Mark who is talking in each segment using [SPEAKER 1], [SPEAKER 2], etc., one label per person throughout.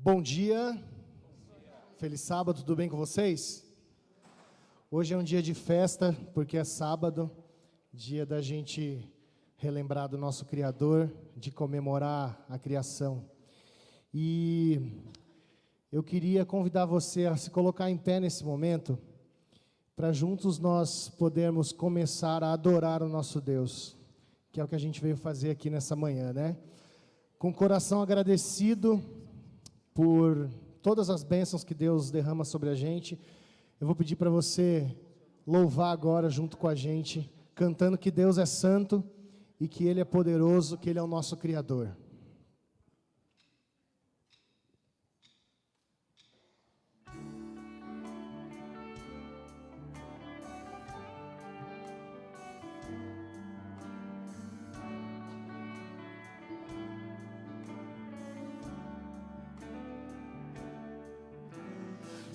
[SPEAKER 1] Bom dia, feliz sábado, tudo bem com vocês? Hoje é um dia de festa, porque é sábado, dia da gente relembrar do nosso Criador, de comemorar a criação. E eu queria convidar você a se colocar em pé nesse momento, para juntos nós podermos começar a adorar o nosso Deus, que é o que a gente veio fazer aqui nessa manhã, né? Com o coração agradecido por todas as bênçãos que Deus derrama sobre a gente, eu vou pedir para você louvar agora junto com a gente, cantando que Deus é santo e que Ele é poderoso, que Ele é o nosso Criador.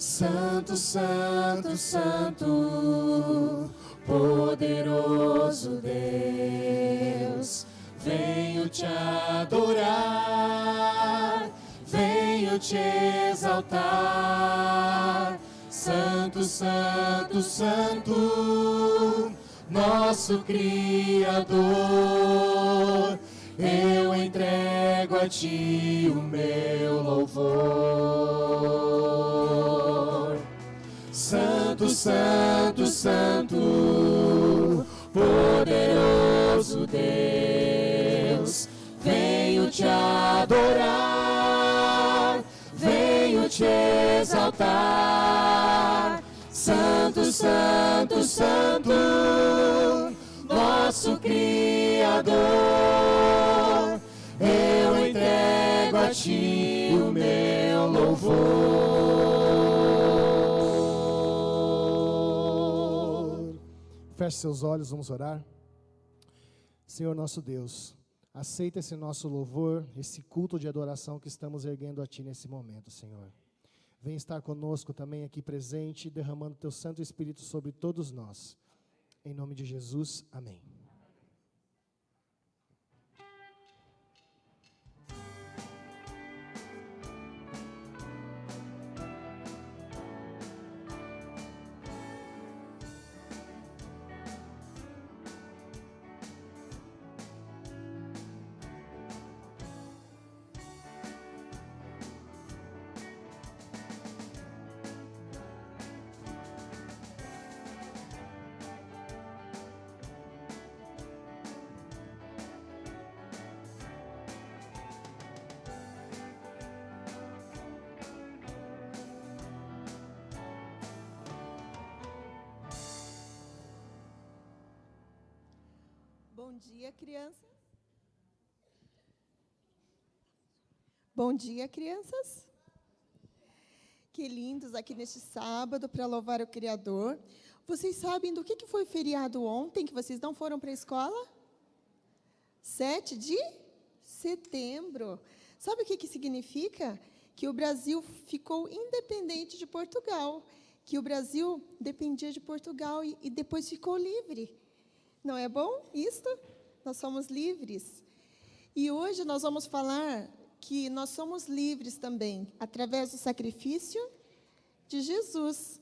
[SPEAKER 2] Santo, Santo, Santo, poderoso Deus, venho te adorar, venho te exaltar. Santo, Santo, Santo, nosso Criador, eu entrego a ti o meu louvor. Santo, Santo, Santo, poderoso Deus, venho te adorar, venho te exaltar. Santo, Santo, Santo, nosso Criador, eu entrego a ti o meu louvor.
[SPEAKER 1] Feche seus olhos, vamos orar. Senhor nosso Deus, aceita esse nosso louvor, esse culto de adoração que estamos erguendo a Ti nesse momento, Senhor. Vem estar conosco também aqui presente, derramando Teu Santo Espírito sobre todos nós. Em nome de Jesus, amém.
[SPEAKER 3] Bom dia, crianças. Bom dia, crianças. Que lindos aqui neste sábado para louvar o Criador. Vocês sabem do que foi feriado ontem, que vocês não foram para a escola? 7 de setembro. Sabe o que significa? Que o Brasil ficou independente de Portugal. Que o Brasil dependia de Portugal e depois ficou livre. Não é bom isto? Nós somos livres. E hoje nós vamos falar que nós somos livres também, através do sacrifício de Jesus.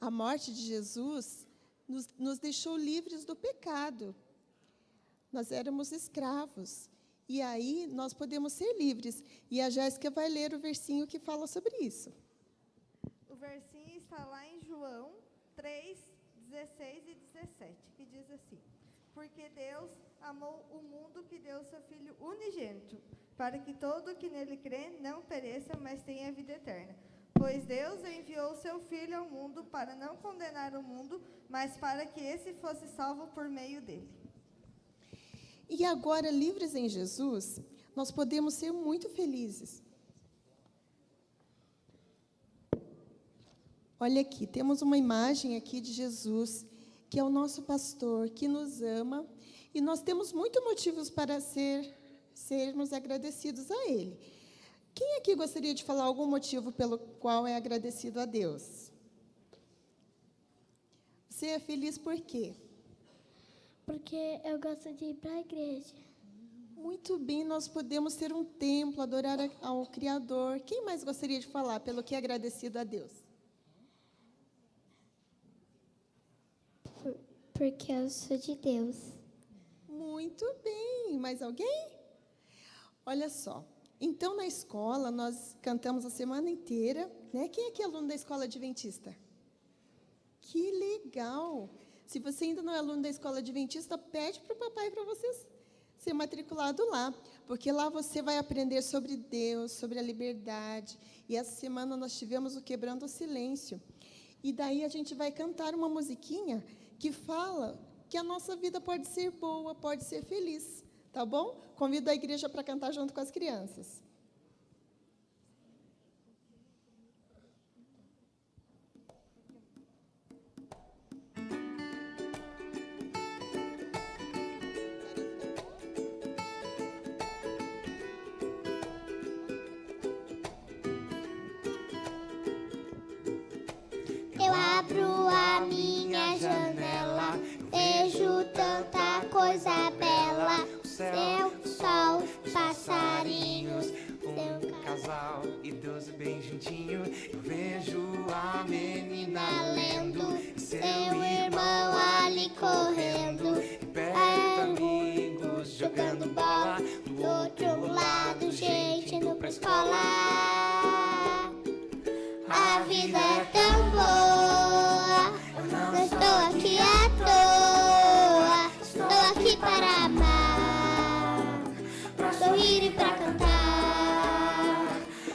[SPEAKER 3] A morte de Jesus nos deixou livres do pecado. Nós éramos escravos. E aí nós podemos ser livres. E a Jéssica vai ler o versinho que fala sobre isso.
[SPEAKER 4] O versinho está lá em João 3, 16 e 17, que diz assim: porque Deus amou o mundo que deu seu Filho unigênito, para que todo que nele crê não pereça, mas tenha vida eterna. Pois Deus enviou seu Filho ao mundo para não condenar o mundo, mas para que esse fosse salvo por meio dele.
[SPEAKER 3] E agora, livres em Jesus, nós podemos ser muito felizes. Olha aqui, temos uma imagem aqui de Jesus, que é o nosso pastor, que nos ama, e nós temos muitos motivos para sermos agradecidos a Ele. Quem aqui gostaria de falar algum motivo pelo qual é agradecido a Deus? Você é feliz por quê?
[SPEAKER 5] Porque eu gosto de ir para a igreja.
[SPEAKER 3] Muito bem, nós podemos ter um templo, adorar ao Criador. Quem mais gostaria de falar pelo que é agradecido a Deus?
[SPEAKER 5] Porque eu sou de Deus.
[SPEAKER 3] Muito bem. Mais alguém? Olha só. Então, na escola, nós cantamos a semana inteira, né? Quem aqui é aluno da escola adventista? Que legal! Se você ainda não é aluno da escola adventista, pede para o papai para você ser matriculado lá, porque lá você vai aprender sobre Deus, sobre a liberdade. E essa semana nós tivemos o Quebrando o Silêncio. E daí a gente vai cantar uma musiquinha que fala que a nossa vida pode ser boa, pode ser feliz, tá bom? Convido a igreja para cantar junto com as crianças.
[SPEAKER 5] Eu abro a minha janela, vejo tanta coisa bela. O céu, o sol, os passarinhos,
[SPEAKER 2] Um casal idoso bem juntinho. Eu vejo a menina lendo e seu irmão ali correndo. E perto amigos jogando bola. Do outro lado gente indo pra escola.
[SPEAKER 5] a vida é tão boa. Não estou aqui à toa, estou aqui para amar, para sorrir e para cantar.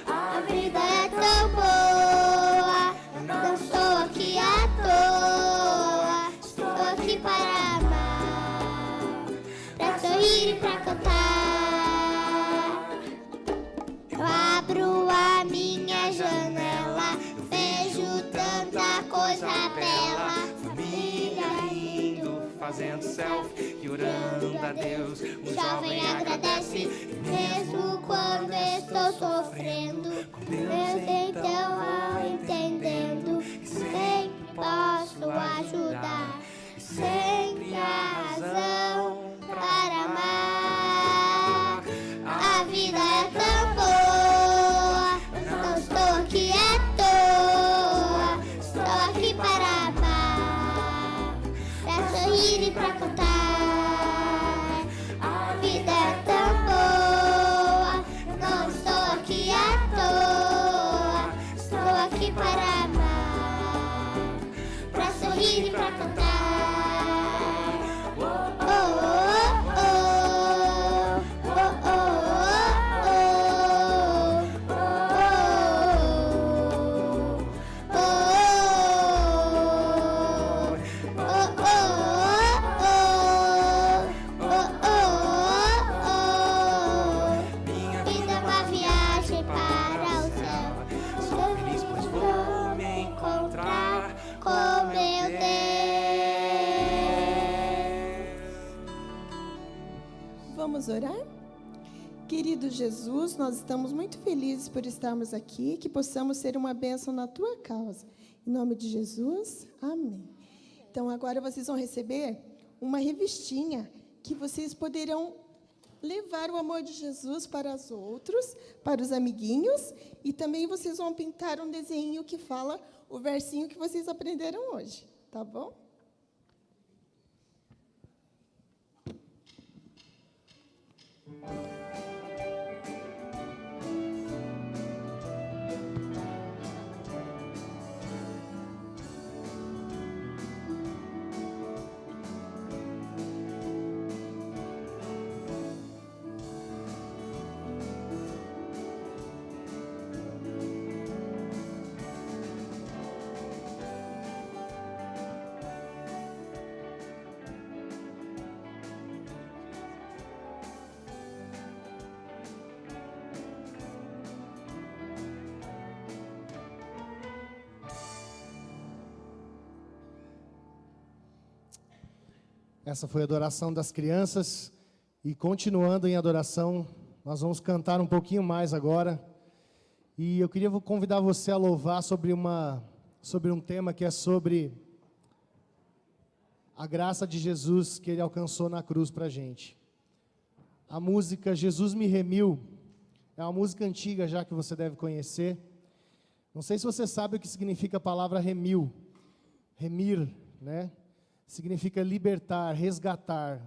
[SPEAKER 5] A vida é tão boa. Não estou aqui à toa, estou aqui para amar, para sorrir e para cantar. Eu abro a minha janela, vejo tanta coisa bela.
[SPEAKER 2] Família rindo, fazendo selfie e orando a Deus.
[SPEAKER 5] O jovem agradece, mesmo quando estou sofrendo. Deus então vai entendendo que sempre posso ajudar, sempre há razão para amar. A vida é tão boa, não estou aqui à toa, estou aqui para amar, para sorrir e para cantar. A vida é tão boa, não estou aqui à toa, estou aqui para amar, para sorrir e para cantar. Oh, oh, oh, oh, oh,
[SPEAKER 2] Minha
[SPEAKER 5] vida é uma viagem para o céu.
[SPEAKER 2] Sou feliz pois vou me encontrar
[SPEAKER 5] com meu Deus.
[SPEAKER 3] Vamos orar? Querido Jesus, nós estamos muito felizes por estarmos aqui, que possamos ser uma bênção na tua causa. Em nome de Jesus, amém. Então, agora vocês vão receber uma revistinha que vocês poderão levar o amor de Jesus para os outros, para os amiguinhos, e também vocês vão pintar um desenho que fala o versinho que vocês aprenderam hoje, tá bom?
[SPEAKER 1] Essa foi a adoração das crianças. E continuando em adoração, nós vamos cantar um pouquinho mais agora. E eu queria convidar você a louvar sobre um tema que é sobre a graça de Jesus que Ele alcançou na cruz para a gente. a música Jesus Me Remiu. É uma música antiga já que você deve conhecer. Não sei se você sabe o que significa a palavra remiu. Remir, né? Significa libertar, resgatar,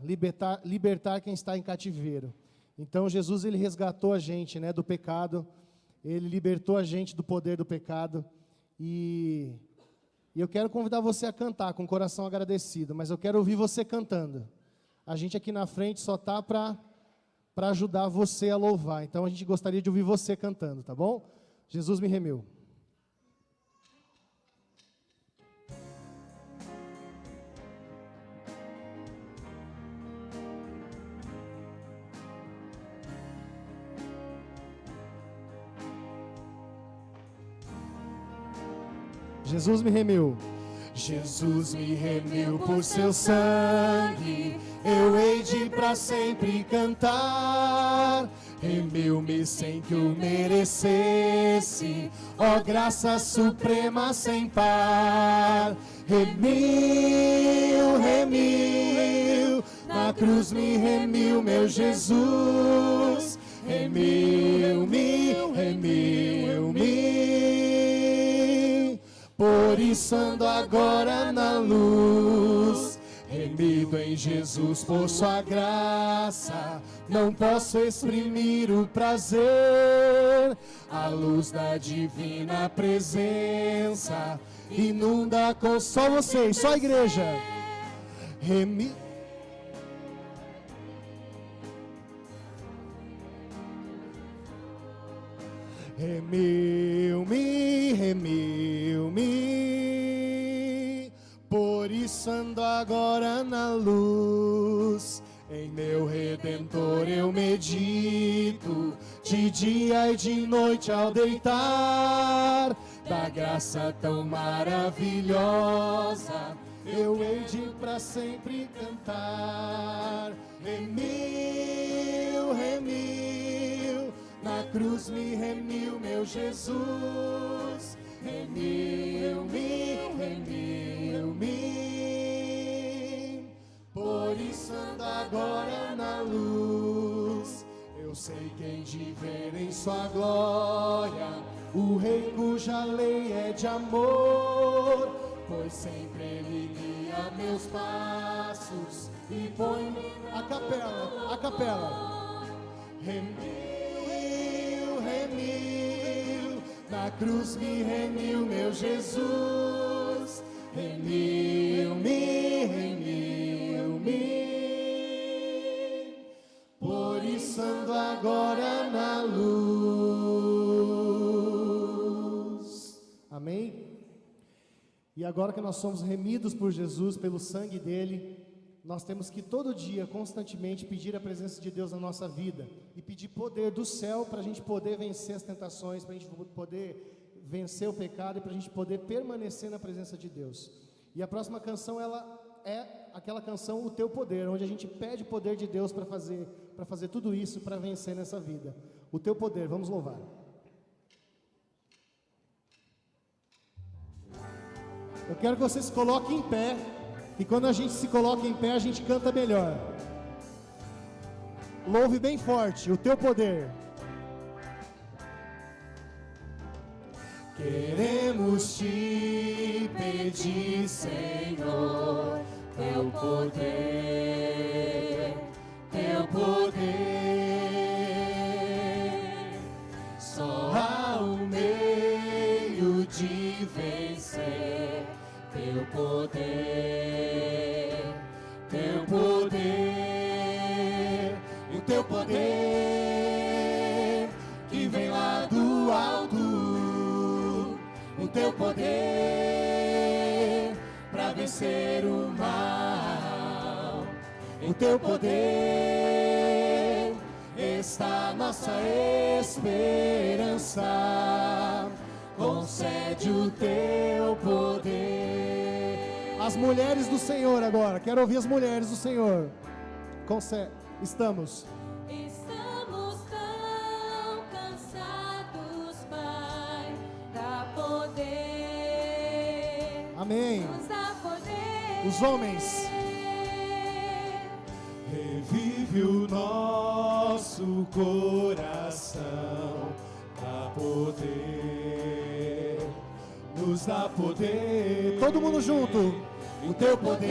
[SPEAKER 1] libertar quem está em cativeiro. Então Jesus, ele resgatou a gente, né, do pecado. Ele libertou a gente do poder do pecado. E eu quero convidar você a cantar com o coração agradecido, mas eu quero ouvir você cantando. A gente aqui na frente só está para ajudar você a louvar. Então a gente gostaria de ouvir você cantando, tá bom? Jesus me remiu. Jesus me remiu. Jesus me remiu por seu sangue, eu hei de pra sempre cantar. Remiu-me sem que o merecesse, ó graça suprema sem par. Remiu, remiu, na cruz me remiu meu Jesus. Remiu-me, remiu-me. Por isso ando agora na luz, remido em Jesus por sua graça. Não posso exprimir o prazer, a luz da divina presença inunda com só vocês, só a igreja. Remiu-me, remiu-me, por isso ando agora na luz. Em meu Redentor eu medito, de dia e de noite ao deitar. Da graça tão maravilhosa, eu hei de pra sempre cantar. Remiu, remiu, na cruz me remiu meu Jesus. Remiu-me, remiu-me, por isso ando agora na luz. Eu sei quem de ver em sua glória, o Rei cuja lei é de amor, pois sempre ele guia meus passos e põe-me a capela. Remiu, remiu, na cruz me remiu meu Jesus. Remiu-me, remiu-me, por isso ando agora na luz. Amém? E agora que nós somos remidos por Jesus, pelo sangue dele, nós temos que todo dia, constantemente, pedir a presença de Deus na nossa vida e pedir poder do céu para a gente poder vencer as tentações, para a gente poder vencer o pecado e para a gente poder permanecer na presença de Deus. E a próxima canção, ela é aquela canção O Teu Poder, onde a gente pede o poder de Deus para fazer tudo isso, para vencer nessa vida. O Teu Poder, vamos louvar. Eu quero que você se coloque em pé, e quando a gente se coloca em pé, a gente canta melhor. Louve bem forte, o Teu Poder. Queremos te pedir, Senhor, Teu poder, Teu poder. Só há um meio de vencer, Teu poder, Teu poder. O Teu poder que vem lá do alto, o Teu poder para vencer o mal. O Teu poder está nossa esperança. Concede o Teu poder. As mulheres do Senhor agora, quero ouvir as mulheres do Senhor. Estamos
[SPEAKER 6] tão cansados, Pai, dá poder.
[SPEAKER 1] Amém.
[SPEAKER 6] Nos dá poder.
[SPEAKER 1] Os homens. Revive o nosso nosso coração dá poder, nos dá poder. Todo mundo junto. O teu poder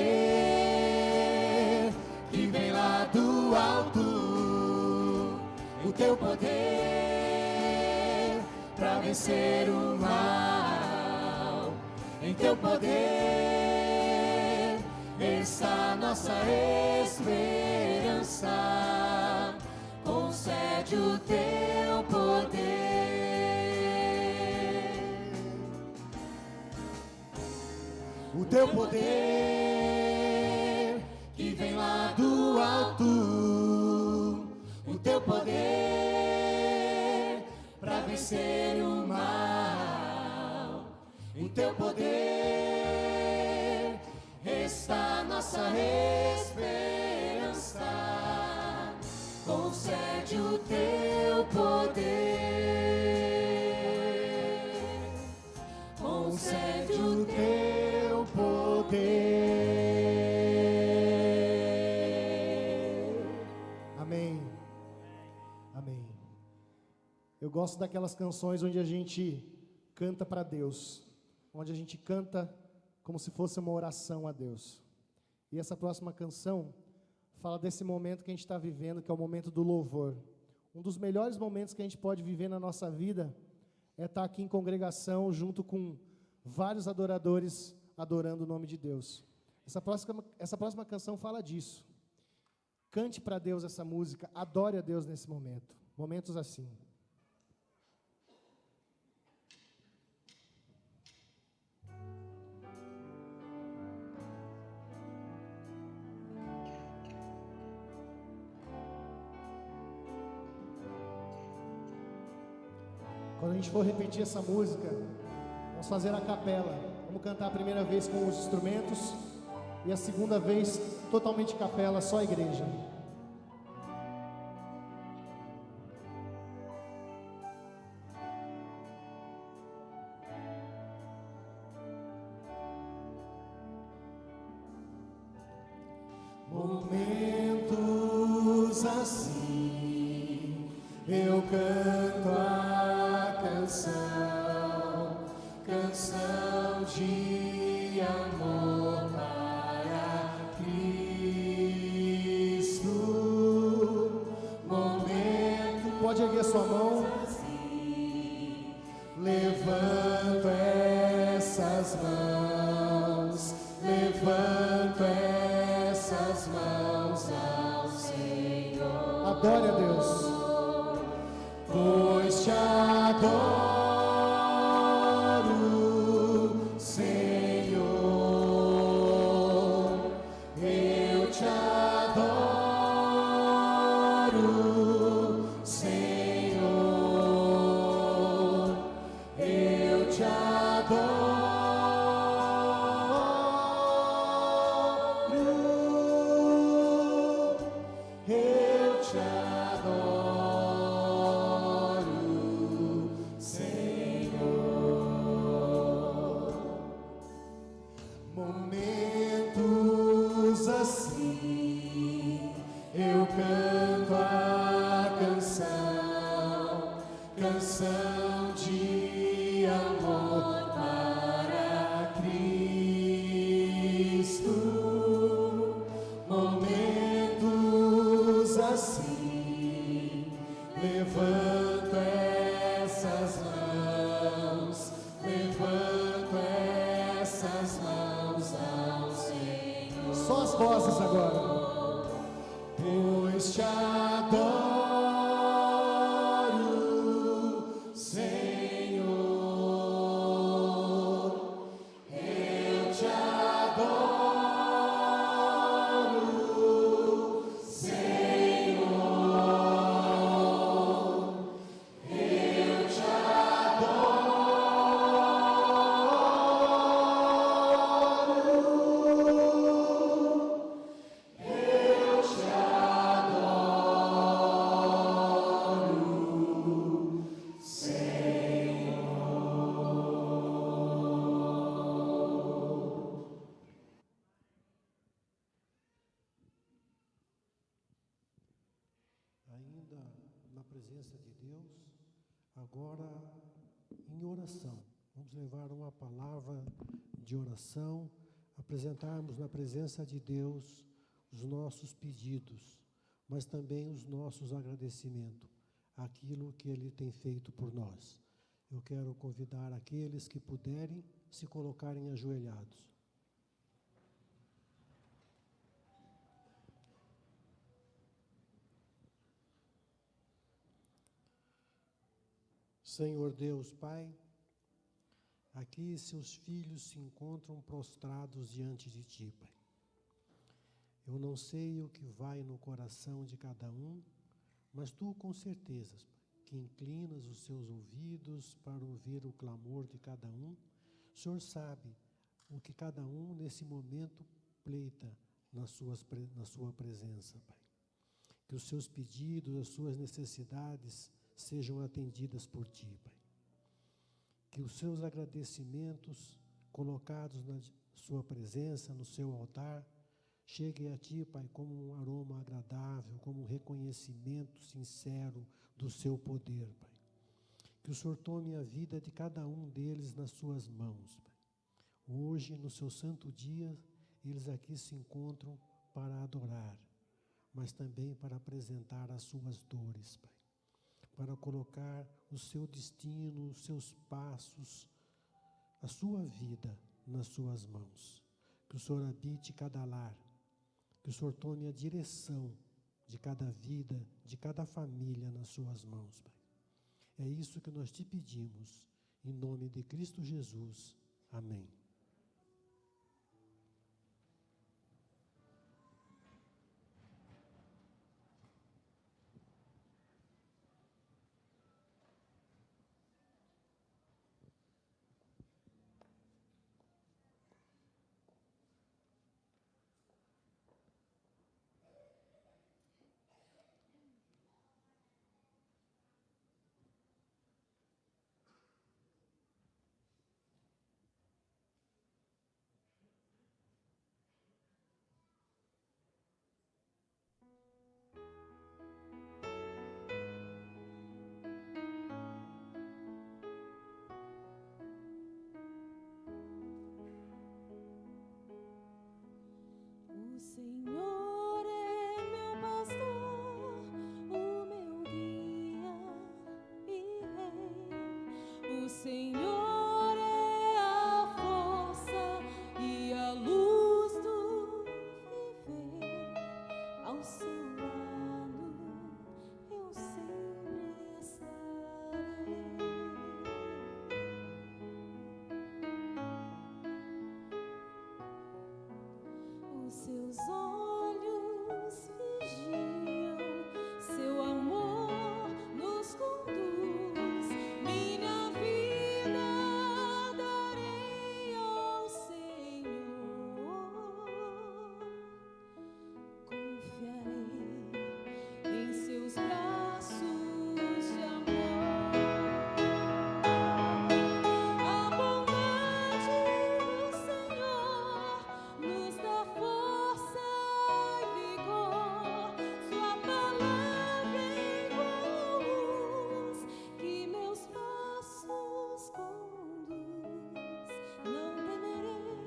[SPEAKER 1] que vem lá do alto, o teu poder para vencer o mal. Em teu poder está nossa esperança. Concede o teu poder. O teu poder que vem lá do alto, o teu poder para vencer o mal. O teu poder está nossa esperança. Concede o teu poder. Concede o teu poder. Amém. Amém. Eu gosto daquelas canções onde a gente canta para Deus, onde a gente canta como se fosse uma oração a Deus. E essa próxima canção fala desse momento que a gente está vivendo, que é o momento do louvor. Um dos melhores momentos que a gente pode viver na nossa vida é estar aqui em congregação junto com vários adoradores adorando o nome de Deus. Essa próxima canção fala disso. Cante para Deus essa música, adore a Deus nesse momento. Momentos assim. Quando a gente for repetir essa música, vamos fazer a capela. Vamos cantar a primeira vez com os instrumentos e a segunda vez totalmente capela, só a igreja. Momentos assim, eu canto a canção de amor para Cristo. Momento, pode erguer sua mão. Levanto essas mãos, levanto essas mãos ao Senhor. Adore a Deus, pois te adoro. Canção de amor para Cristo. Momentos assim, levanto essas mãos, levanto essas mãos ao Senhor. Só as vozes agora. Pois te adoro, Senhor.
[SPEAKER 7] Agora, em oração, vamos levar uma palavra de oração, apresentarmos na presença de Deus os nossos pedidos, mas também os nossos agradecimentos, aquilo que Ele tem feito por nós. Eu quero convidar aqueles que puderem se colocarem ajoelhados. Senhor Deus, Pai, aqui seus filhos se encontram prostrados diante de Ti, Pai. Eu não sei o que vai no coração de cada um, mas Tu, com certeza, Pai, que inclinas os seus ouvidos para ouvir o clamor de cada um, o Senhor sabe o que cada um nesse momento pleita na sua presença, Pai. Que os seus pedidos, as suas necessidades sejam atendidas por Ti, Pai. Que os seus agradecimentos colocados na sua presença, no seu altar, cheguem a Ti, Pai, como um aroma agradável, como um reconhecimento sincero do seu poder, Pai. Que o Senhor tome a vida de cada um deles nas suas mãos, Pai. Hoje, no seu santo dia, eles aqui se encontram para adorar, mas também para apresentar as suas dores, Pai. Para colocar o seu destino, os seus passos, a sua vida nas suas mãos. Que o Senhor habite cada lar, que o Senhor tome a direção de cada vida, de cada família nas suas mãos, Pai. É isso que nós te pedimos, em nome de Cristo Jesus. Amém.
[SPEAKER 6] O Senhor é meu pastor, o meu guia e rei. O Senhor é a força e a luz do viver. Ao seu lado eu sempre estarei. Os seus olhos vigiam, seu amor nos conduz. Minha vida darei ao Senhor. Confiarei em seus braços de amor. A bondade do Senhor nos dá força e vigor. Sua palavra é igual luz que meus passos conduz. Não temerei,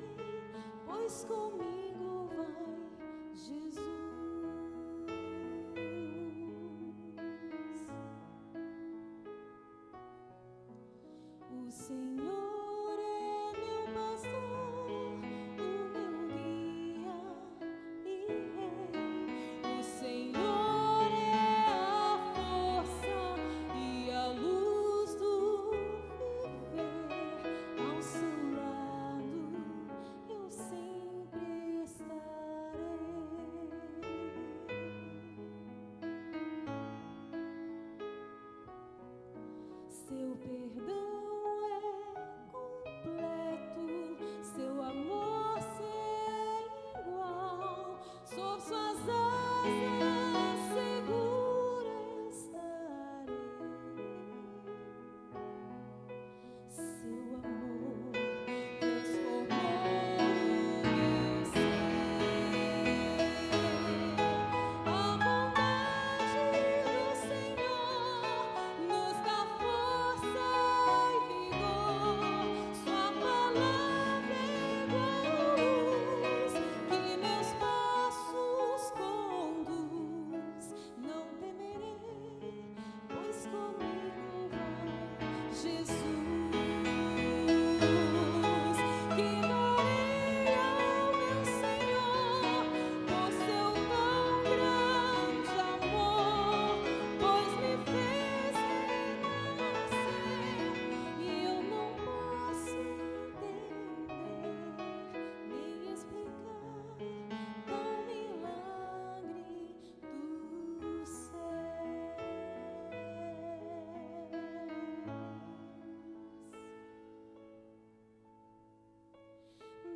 [SPEAKER 6] pois comigo vai Jesus. O Senhor é meu pastor, o meu guia e rei. O Senhor é a força e a luz do viver. Ao seu lado eu sempre estarei. Seu perdão é completo, seu amor sem igual. Sob suas asas segura estarei. Seu amor transformou meu ser. A bondade do Senhor nos dá força Jesus, que darei ao meu Senhor por seu tão grande amor, pois me fez renascer e eu não posso entender nem explicar tão milagre do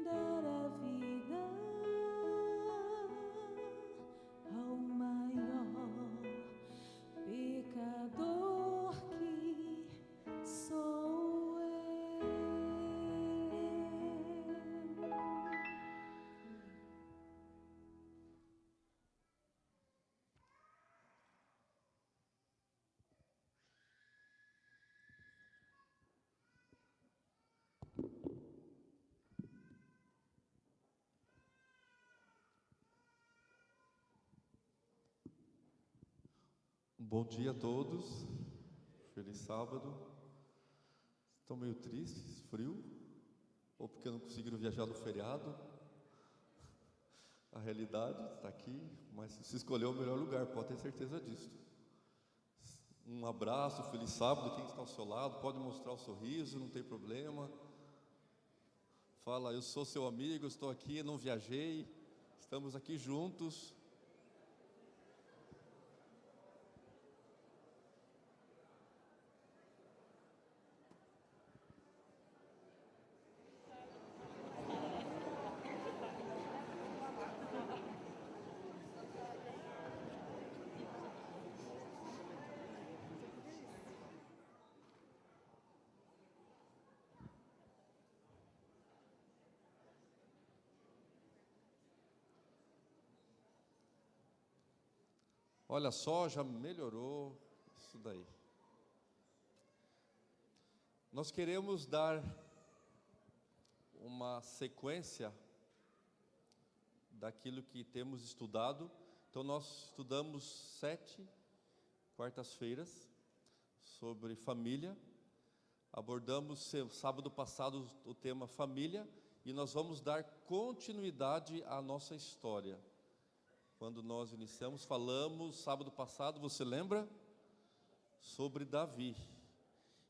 [SPEAKER 6] dar a vida ao maior pecador que sou eu.
[SPEAKER 8] Bom dia a todos, feliz sábado. Estão meio tristes, frio? Ou porque não conseguiram viajar no feriado? A realidade está aqui, mas se escolheu o melhor lugar, pode ter certeza disso. Um abraço, feliz sábado, quem está ao seu lado, pode mostrar o sorriso, não tem problema. Fala, eu sou seu amigo, estou aqui, não viajei, estamos aqui juntos. Olha só, já melhorou isso daí. Nós queremos dar uma sequência daquilo que temos estudado. Então nós estudamos 7 quartas-feiras sobre família. Abordamos sábado passado o tema família e nós vamos dar continuidade à nossa história. Quando nós iniciamos, falamos sábado passado, você lembra? Sobre Davi.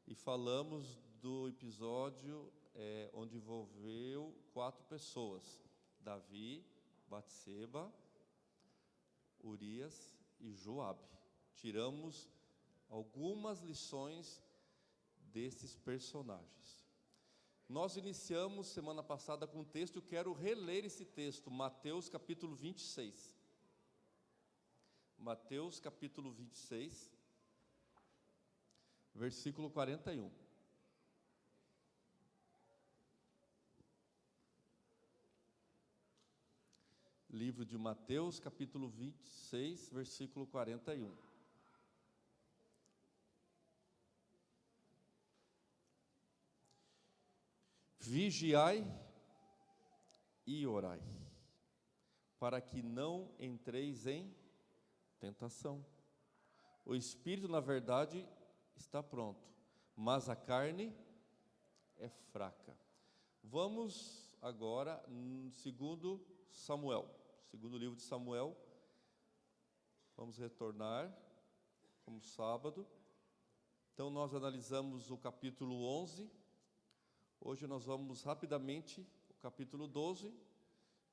[SPEAKER 8] E falamos do episódio onde envolveu 4 pessoas: Davi, Batseba, Urias e Joabe. Tiramos algumas lições desses personagens. Nós iniciamos semana passada com um texto, eu quero reler esse texto, Mateus capítulo 26. Mateus capítulo 26, versículo 41. Livro de Mateus, capítulo 26, versículo 41. Vigiai e orai, para que não entreis em tentação. O espírito, na verdade, está pronto, mas a carne é fraca. Vamos agora no segundo Samuel, segundo livro de Samuel. Vamos retornar como sábado. Então nós analisamos o capítulo 11. Hoje nós vamos rapidamente o capítulo 12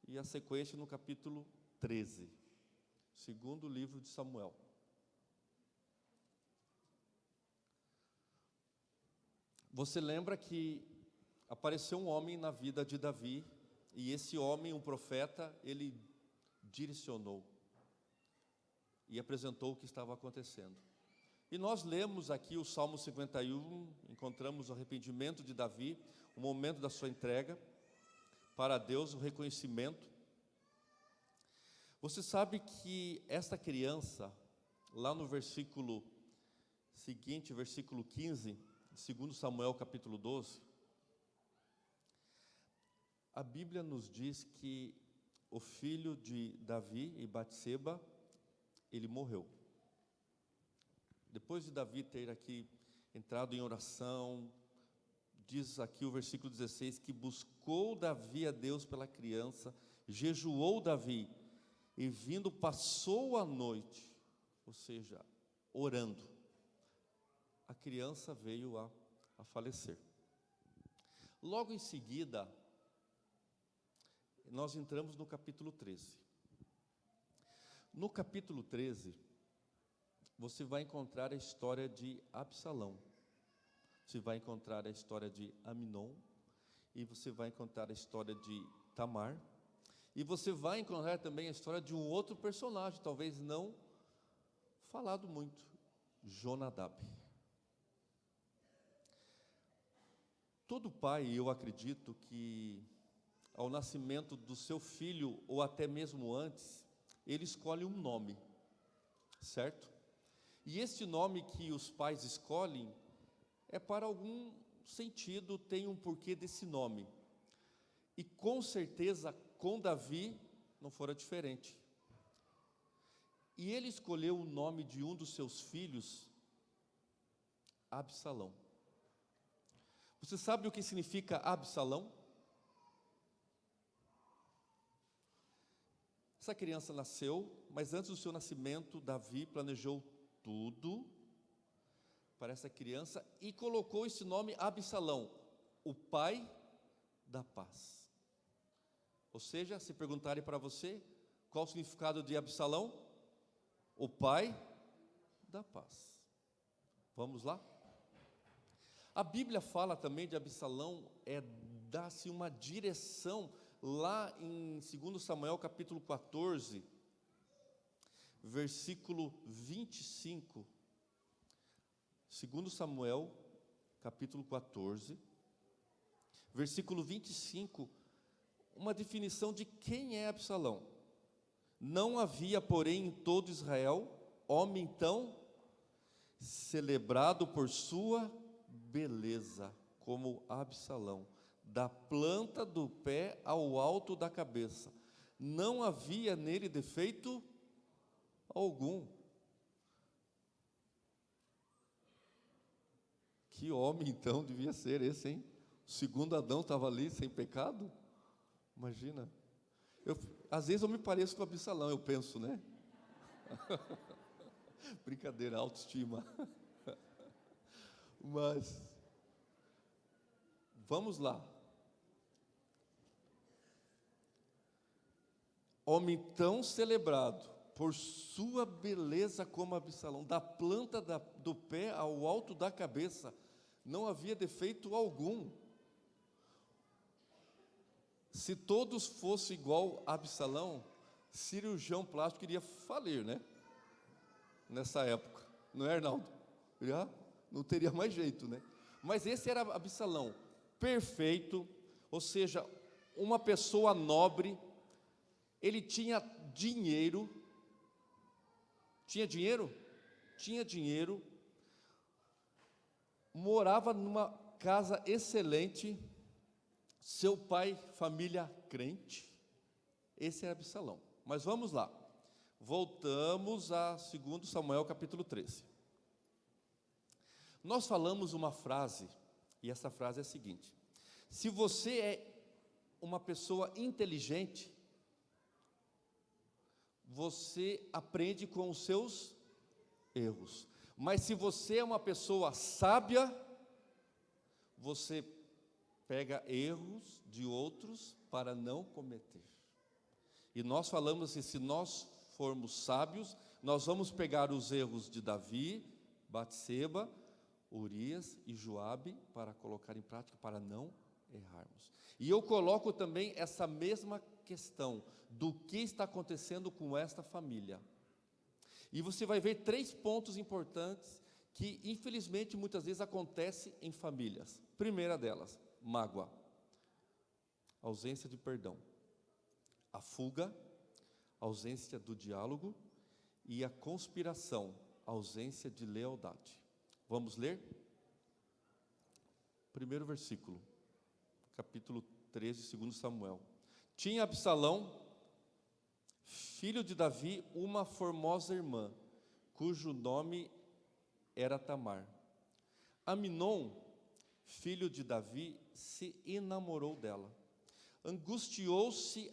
[SPEAKER 8] e a sequência no capítulo 13. Segundo livro de Samuel. Você lembra que apareceu um homem na vida de Davi, e esse homem, um profeta, ele direcionou e apresentou o que estava acontecendo. E nós lemos aqui o Salmo 51, encontramos o arrependimento de Davi, o momento da sua entrega para Deus, o reconhecimento. Você sabe que esta criança, lá no versículo seguinte, versículo 15, de 2 Samuel capítulo 12, a Bíblia nos diz que o filho de Davi e Batseba, ele morreu. Depois de Davi ter aqui entrado em oração. Diz aqui o versículo 16, que buscou Davi a Deus pela criança, jejuou Davi, e vindo passou a noite, ou seja, orando. A criança veio a falecer. Logo em seguida, nós entramos no capítulo 13. No capítulo 13, você vai encontrar a história de Absalão. Você vai encontrar a história de Aminon. E você vai encontrar a história de Tamar. E você vai encontrar também a história de um outro personagem, talvez não falado muito, Jonadab. Todo pai, eu acredito que ao nascimento do seu filho, ou até mesmo antes, ele escolhe um nome, certo? E este nome que os pais escolhem é para algum sentido, tem um porquê desse nome. E com certeza com Davi não fora diferente. E ele escolheu o nome de um dos seus filhos, Absalão. Você sabe o que significa Absalão? Essa criança nasceu, mas antes do seu nascimento, Davi planejou tudo para essa criança e colocou esse nome Absalão, o pai da paz. Ou seja, se perguntarem para você, qual o significado de Absalão? O pai da paz. Vamos lá? A Bíblia fala também de Absalão, dá-se uma direção lá em 2 Samuel capítulo 14, versículo 25. 2 Samuel capítulo 14, versículo 25, uma definição de quem é Absalão. Não havia, porém, em todo Israel, homem tão celebrado por sua beleza como Absalão, da planta do pé ao alto da cabeça. Não havia nele defeito algum. Que homem então devia ser esse, hein? O segundo Adão estava ali sem pecado? Imagina. Às vezes eu me pareço com Absalão, eu penso, né? Brincadeira, autoestima. Mas vamos lá. Homem tão celebrado por sua beleza como Absalão, da planta do pé ao alto da cabeça, não havia defeito algum. Se todos fossem igual a Absalão, cirurgião plástico iria falir, né? Nessa época, não é, Arnaldo? Já não teria mais jeito, né? Mas esse era Absalão, perfeito, ou seja, uma pessoa nobre. Ele tinha dinheiro. Tinha dinheiro? Tinha dinheiro. Morava numa casa excelente. Seu pai, família crente. Esse era Absalão. Mas vamos lá. Voltamos a 2 Samuel capítulo 13. Nós falamos uma frase, e essa frase é a seguinte: se você é uma pessoa inteligente, você aprende com os seus erros. Mas se você é uma pessoa sábia, você pega erros de outros para não cometer. E nós falamos assim, se nós formos sábios, nós vamos pegar os erros de Davi, Batseba, Urias e Joabe para colocar em prática, para não errarmos. E eu coloco também essa mesma questão do que está acontecendo com esta família. E você vai ver 3 pontos importantes que infelizmente muitas vezes acontece em famílias. Primeira delas, mágoa, ausência de perdão, a fuga, ausência do diálogo e a conspiração, ausência de lealdade. Vamos ler? Primeiro versículo, capítulo 13, 2 Samuel. Tinha Absalão, filho de Davi, uma formosa irmã, cujo nome era Tamar. Aminon, filho de Davi, se enamorou dela. Angustiou-se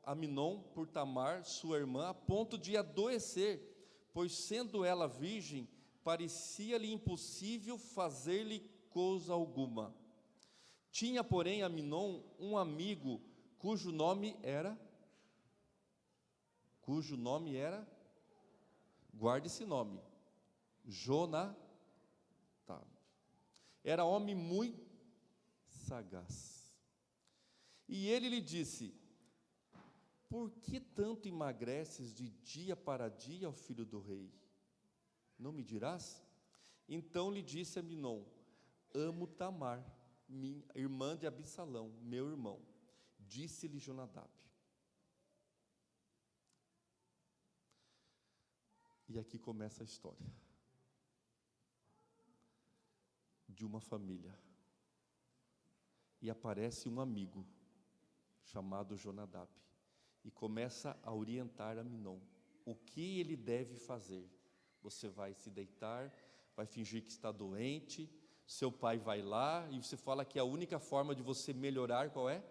[SPEAKER 8] Aminon por Tamar, sua irmã, a ponto de adoecer, pois sendo ela virgem, parecia-lhe impossível fazer-lhe coisa alguma. Tinha, porém, Aminon um amigo cujo nome era, guarde esse nome, Jonadab. Era homem muito sagaz. E ele lhe disse: por que tanto emagreces de dia para dia, ó filho do rei? Não me dirás? Então lhe disse Aminon: amo Tamar, minha irmã de Absalão, meu irmão. Disse-lhe Jonadab. E aqui começa a história de uma família. E aparece um amigo chamado Jonadab e começa a orientar Aminon o que ele deve fazer. Você vai se deitar, vai fingir que está doente, seu pai vai lá e você fala que a única forma de você melhorar qual é?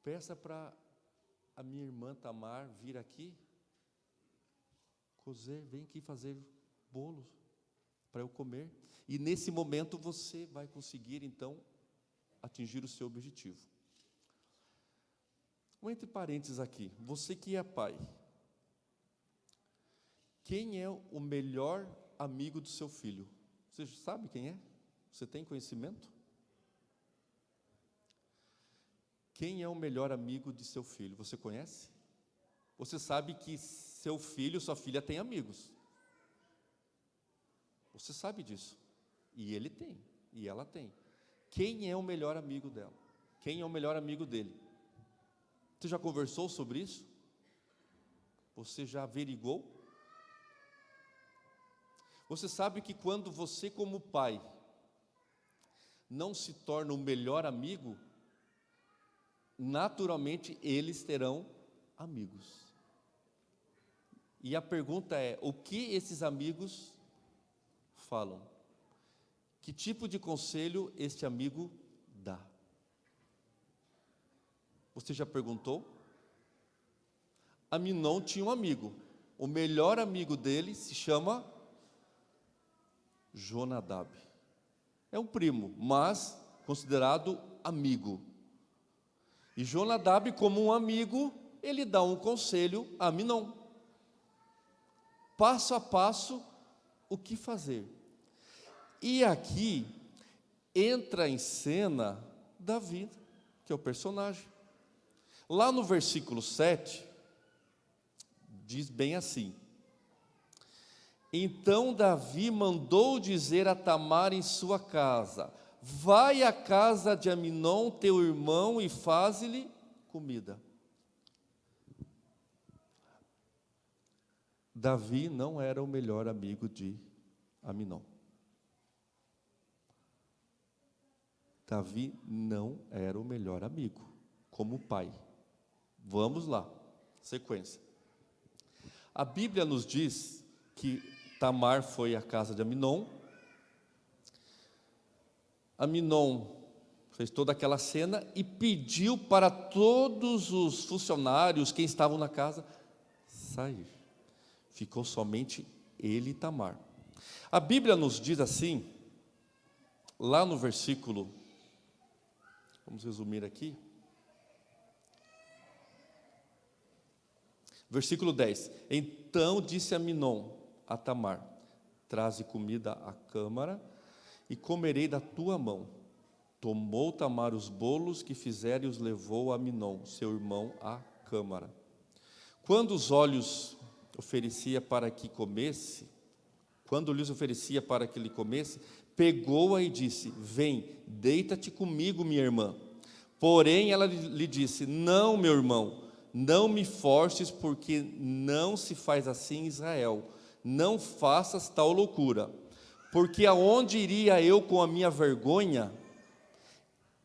[SPEAKER 8] Peça para a minha irmã Tamar vir aqui cozer, vem aqui fazer bolos para eu comer. E nesse momento você vai conseguir então atingir o seu objetivo. Entre parênteses aqui, você que é pai, quem é o melhor amigo do seu filho? Você sabe quem é? Você tem conhecimento? Quem é o melhor amigo de seu filho? Você conhece? Você sabe que seu filho, sua filha tem amigos. Você sabe disso. E ele tem, e ela tem. Quem é o melhor amigo dela? Quem é o melhor amigo dele? Você já conversou sobre isso? Você já averigou? Você sabe que quando você, como pai, não se torna o melhor amigo, naturalmente eles terão amigos. E a pergunta é: o que esses amigos falam? Que tipo de conselho este amigo dá? Você já perguntou? Aminon tinha um amigo. O melhor amigo dele se chama Jonadab. É um primo, mas considerado amigo. E Jonadab, como um amigo, ele dá um conselho a Aminon. Passo a passo, o que fazer. E aqui entra em cena Davi, que é o personagem. Lá no versículo 7, diz bem assim: então Davi mandou dizer a Tamar em sua casa: vai à casa de Aminon, teu irmão, e faze-lhe comida. Davi não era o melhor amigo de Aminon. Davi não era o melhor amigo, como pai. Vamos lá, sequência. A Bíblia nos diz que Tamar foi à casa de Aminon. Aminon fez toda aquela cena e pediu para todos os funcionários, quem estavam na casa, sair. Ficou somente ele e Tamar. A Bíblia nos diz assim, lá no versículo, vamos resumir aqui, versículo 10: então disse Aminon a Tamar: traze comida à câmara e comerei da tua mão. Tomou Tamar os bolos que fizera e os levou a Aminon, seu irmão, à câmara. Quando lhes oferecia para que ele comesse, pegou-a e disse: vem, deita-te comigo, minha irmã. Porém ela lhe disse: não, meu irmão, não me forces, porque não se faz assim em Israel. Não faças tal loucura, porque aonde iria eu com a minha vergonha,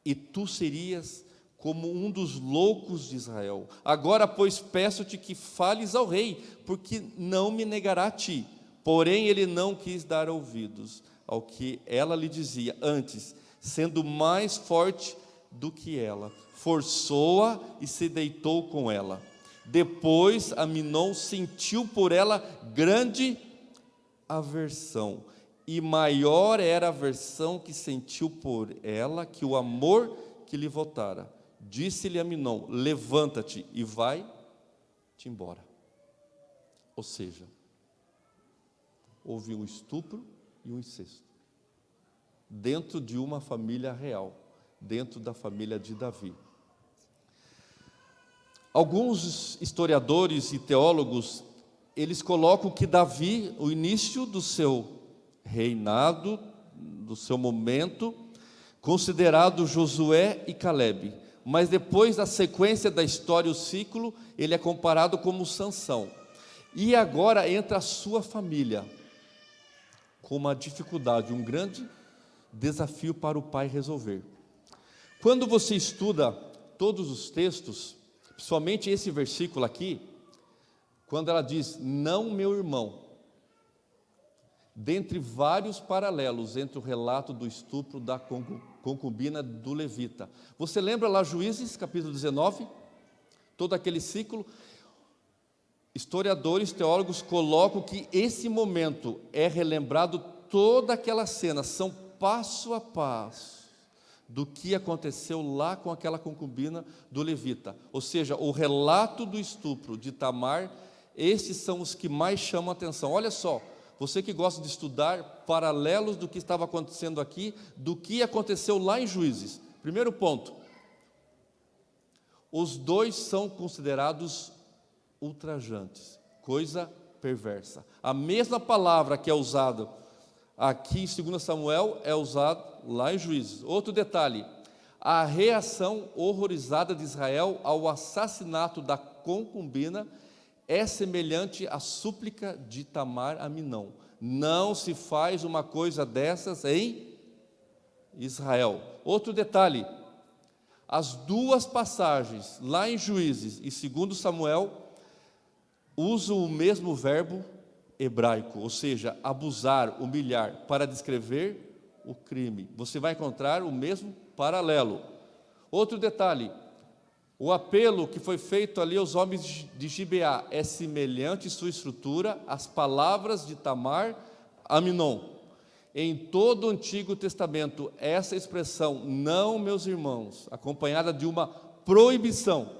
[SPEAKER 8] e tu serias como um dos loucos de Israel. Agora, pois, peço-te que fales ao rei, porque não me negará a ti. Porém ele não quis dar ouvidos. ao que ela lhe dizia. Antes, sendo mais forte do que ela, forçou-a e se deitou com ela. Depois, Aminon sentiu por ela grande aversão, e maior era a aversão que sentiu por ela que o amor que lhe votara. Disse-lhe Aminon: levanta-te e vai-te embora. Ou seja, houve um estupro e um incesto dentro de uma família real, dentro da família de Davi. Alguns historiadores e teólogos, eles colocam que Davi, o início do seu reinado, do seu momento, considerado Josué e Calebe, mas depois da sequência da história, o ciclo, ele é comparado como Sansão. E agora entra a sua família, com uma dificuldade, um grande desafio para o pai resolver. Quando você estuda todos os textos, principalmente esse versículo aqui, quando ela diz, não meu irmão, dentre vários paralelos entre o relato do estupro da concubina do levita. Você lembra lá Juízes, capítulo 19? Todo aquele ciclo. Historiadores, teólogos colocam que esse momento é relembrado, toda aquela cena, são passo a passo do que aconteceu lá com aquela concubina do levita. Ou seja, o relato do estupro de Tamar, esses são os que mais chamam a atenção. Olha só, você que gosta de estudar paralelos do que estava acontecendo aqui, do que aconteceu lá em Juízes. Primeiro ponto, os dois são considerados ultrajantes, coisa perversa. A mesma palavra que é usada aqui em 2 Samuel é usada lá em Juízes. Outro detalhe, a reação horrorizada de Israel ao assassinato da concubina é semelhante à súplica de Tamar a Aminon. Não se faz uma coisa dessas em Israel. Outro detalhe, as duas passagens, lá em Juízes e 2 Samuel, usam o mesmo verbo hebraico, ou seja, abusar, humilhar, para descrever o crime. Você vai encontrar o mesmo paralelo. Outro detalhe, o apelo que foi feito ali aos homens de Gibeá é semelhante em sua estrutura às palavras de Tamar a Aminon. Em todo o Antigo Testamento, essa expressão, não meus irmãos, acompanhada de uma proibição,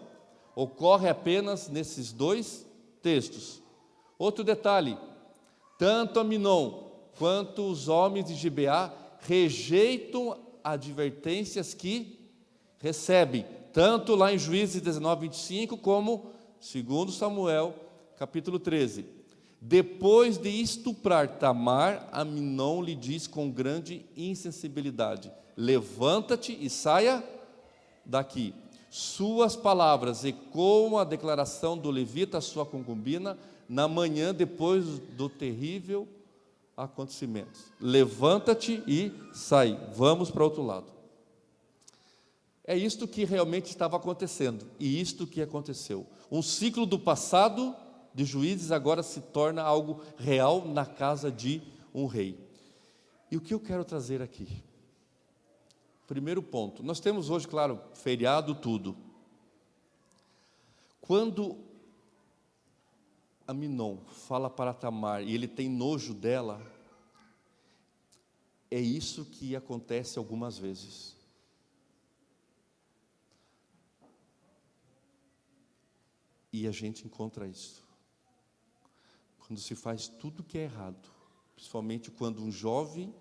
[SPEAKER 8] ocorre apenas nesses dois textos. Outro detalhe, tanto Aminon quanto os homens de Gibeá rejeitam advertências que recebem, tanto lá em Juízes 19, 25, como 2 Samuel, capítulo 13. Depois de estuprar Tamar, Aminon lhe diz com grande insensibilidade, levanta-te e saia daqui. Suas palavras ecoam a declaração do levita à sua concubina, na manhã depois do terrível acontecimento. Levanta-te e sai, vamos para outro lado. É isto que realmente estava acontecendo, e isto que aconteceu. Um ciclo do passado de Juízes agora se torna algo real na casa de um rei. E o que eu quero trazer aqui? Primeiro ponto, nós temos hoje, claro, feriado, tudo. Quando Aminon fala para Tamar e ele tem nojo dela, é isso que acontece algumas vezes. E a gente encontra isso quando se faz tudo que é errado, principalmente quando um jovem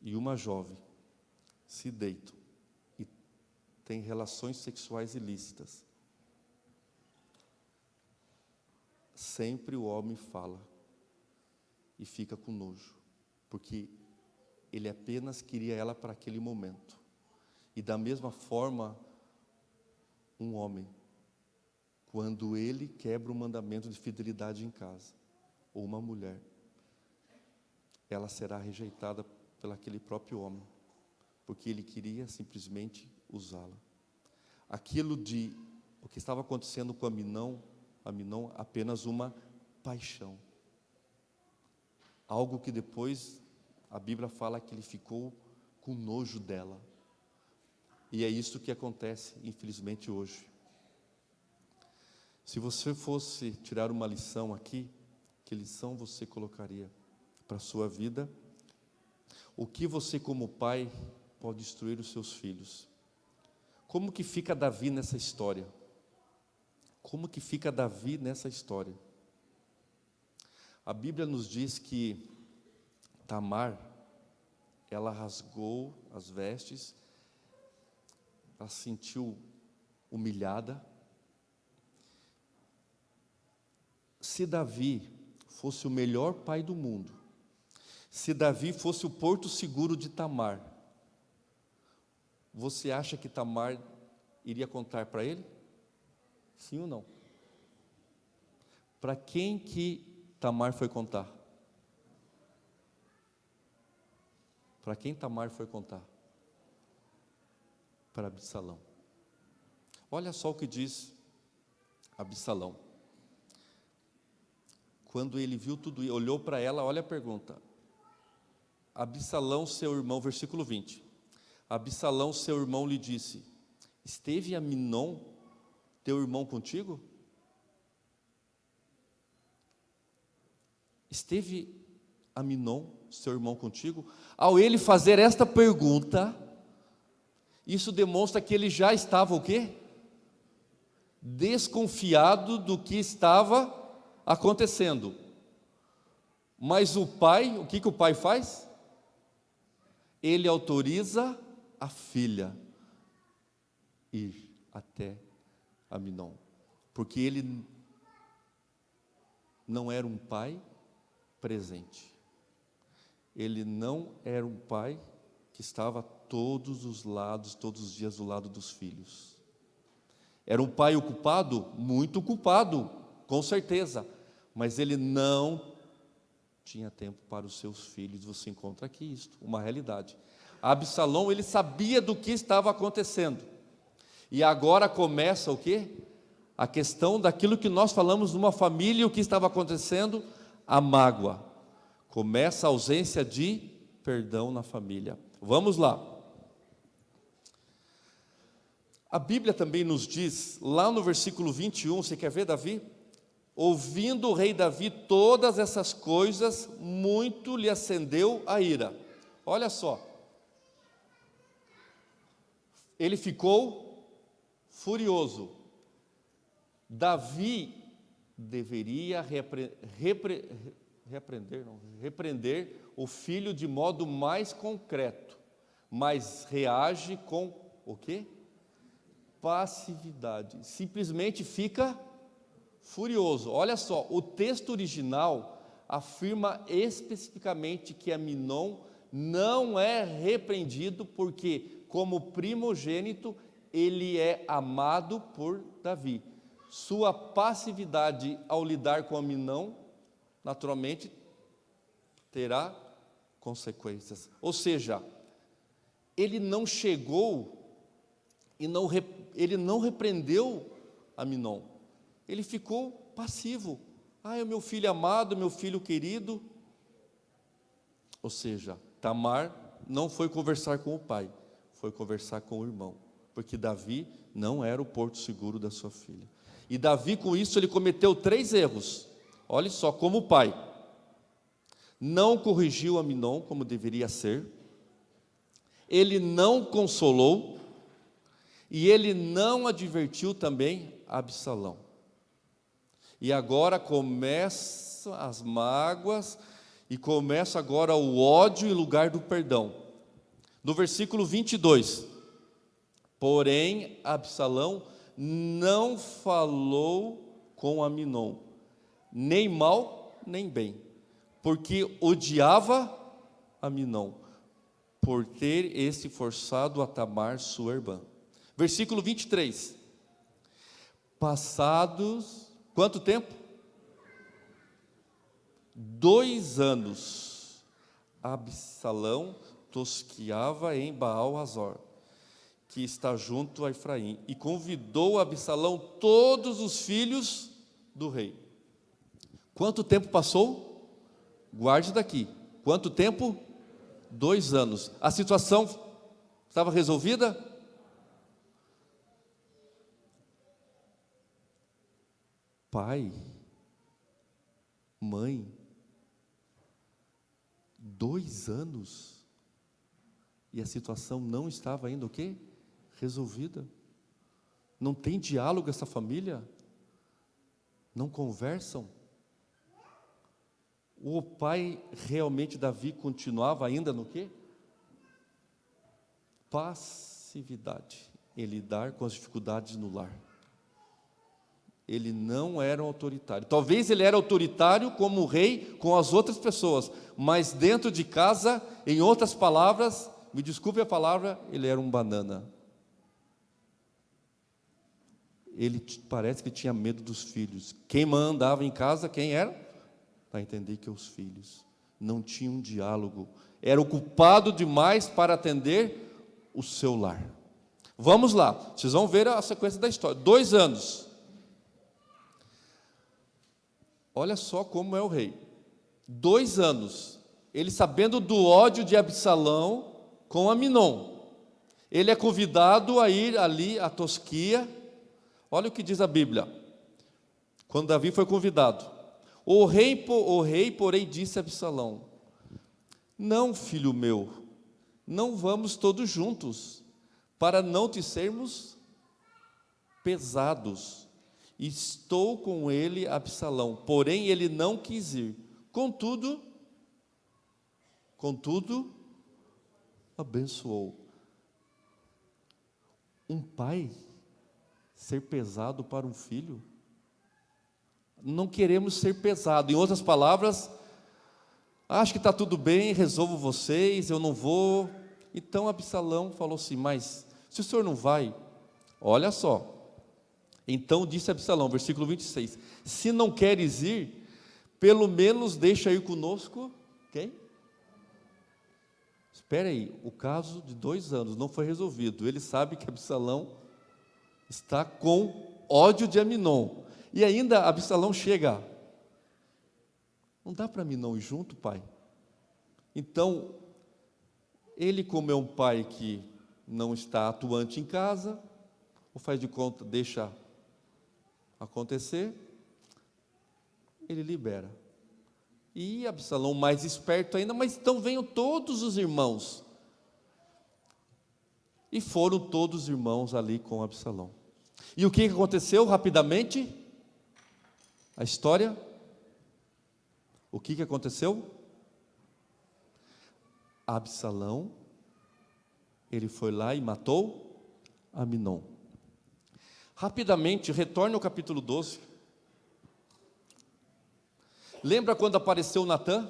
[SPEAKER 8] e uma jovem se deitam e têm relações sexuais ilícitas. Sempre o homem fala e fica com nojo, porque ele apenas queria ela para aquele momento. E da mesma forma, um homem, quando ele quebra o mandamento de fidelidade em casa, ou uma mulher, ela será rejeitada pelo aquele próprio homem, porque ele queria simplesmente usá-la. O que estava acontecendo com Aminon, apenas uma paixão. Algo que depois a Bíblia fala que ele ficou com nojo dela. E é isso que acontece, infelizmente, hoje. Se você fosse tirar uma lição aqui, que lição você colocaria para a sua vida? O que você, como pai, pode instruir os seus filhos? Como que fica Davi nessa história? Como que fica Davi nessa história? A Bíblia nos diz que Tamar, ela rasgou as vestes, ela se sentiu humilhada. Se Davi fosse o melhor pai do mundo, se Davi fosse o porto seguro de Tamar, você acha que Tamar iria contar para ele? Sim ou não? Para quem que Tamar foi contar? Para quem Tamar foi contar? Para Absalão. Olha só o que diz Absalão. Quando ele viu tudo e olhou para ela, olha a pergunta. Absalão, seu irmão, versículo 20. Absalão, seu irmão, lhe disse: esteve Aminon, teu irmão, contigo? Esteve Aminon, seu irmão, contigo? Ao ele fazer esta pergunta, isso demonstra que ele já estava o quê? Desconfiado do que estava acontecendo. Mas o pai, o que o pai faz? Ele autoriza a filha ir até Aminon, porque ele não era um pai presente. Ele não era um pai que estava todos os dias do lado dos filhos. Era um pai ocupado? Muito ocupado, com certeza, mas ele não tinha tempo para os seus filhos. Você encontra aqui isto, uma realidade. Absalão, ele sabia do que estava acontecendo, e agora começa o quê? A questão daquilo que nós falamos numa família, o que estava acontecendo? A mágoa. Começa a ausência de perdão na família. Vamos lá. A Bíblia também nos diz, lá no versículo 21, você quer ver, Davi? Ouvindo o rei Davi todas essas coisas, muito lhe acendeu a ira. Olha só. Ele ficou furioso. Davi deveria repreender o filho de modo mais concreto, mas reage com o quê? Passividade. Simplesmente fica furioso. Olha só, o texto original afirma especificamente que Aminon não é repreendido porque, como primogênito, ele é amado por Davi. Sua passividade ao lidar com Aminon, naturalmente, terá consequências. Ou seja, ele não chegou e ele não repreendeu Aminon. Ele ficou passivo. Ah, é o meu filho amado, meu filho querido. Ou seja, Tamar não foi conversar com o pai, foi conversar com o irmão, porque Davi não era o porto seguro da sua filha. E Davi, com isso, ele cometeu 3 erros. Olha só, como pai, não corrigiu Aminon como deveria ser, ele não consolou, e ele não advertiu também Absalão. E agora começam as mágoas, e começa agora o ódio em lugar do perdão. No versículo 22, porém Absalão não falou com Aminon, nem mal nem bem, porque odiava Aminon, por ter esse forçado a Tamar sua irmã. Versículo 23, passados, quanto tempo? 2 anos, Absalão tosquiava em Baal-Hazor, que está junto a Efraim, e convidou Absalão todos os filhos do rei. Quanto tempo passou? Guarde daqui. Quanto tempo? 2 anos. A situação estava resolvida? Pai, mãe, 2 anos, e a situação não estava ainda o quê? Resolvida. Não tem diálogo essa família? Não conversam? O pai, realmente, Davi, continuava ainda no quê? Passividade, em lidar com as dificuldades no lar. Ele não era um autoritário. Talvez ele era autoritário como rei com as outras pessoas, mas dentro de casa, em outras palavras, me desculpe a palavra, ele era um banana. Ele parece que tinha medo dos filhos. Quem mandava em casa, quem era? Para entender que os filhos não tinham diálogo. Era ocupado demais para atender o seu lar. Vamos lá, vocês vão ver a sequência da história. 2 anos. Olha só como é o rei. 2 anos. Ele sabendo do ódio de Absalão com Aminon. Ele é convidado a ir ali a Tosquia. Olha o que diz a Bíblia. Quando Davi foi convidado. O rei, porém, disse a Absalão: não, filho meu, não vamos todos juntos, para não te sermos pesados. Estou com ele, Absalão, porém ele não quis ir. Contudo, abençoou. Um pai ser pesado para um filho? Não queremos ser pesado. Em outras palavras, acho que está tudo bem, resolvo vocês, eu não vou. Então Absalão falou assim: mas se o senhor não vai, olha só. Então disse Absalão, versículo 26, se não queres ir, pelo menos deixa ir conosco. Quem? Espera aí, o caso de 2 anos não foi resolvido. Ele sabe que Absalão está com ódio de Aminon. E ainda Absalão chega: não dá para mim não ir junto, pai? Então, ele, como é um pai que não está atuante em casa, ou faz de conta, deixa acontecer, ele libera. E Absalão, mais esperto ainda: mas então venham todos os irmãos. E foram todos os irmãos ali com Absalão. E o que aconteceu rapidamente? A história, o que aconteceu? Absalão, ele foi lá e matou Aminon. Rapidamente, retorne ao capítulo 12. Lembra quando apareceu Natã?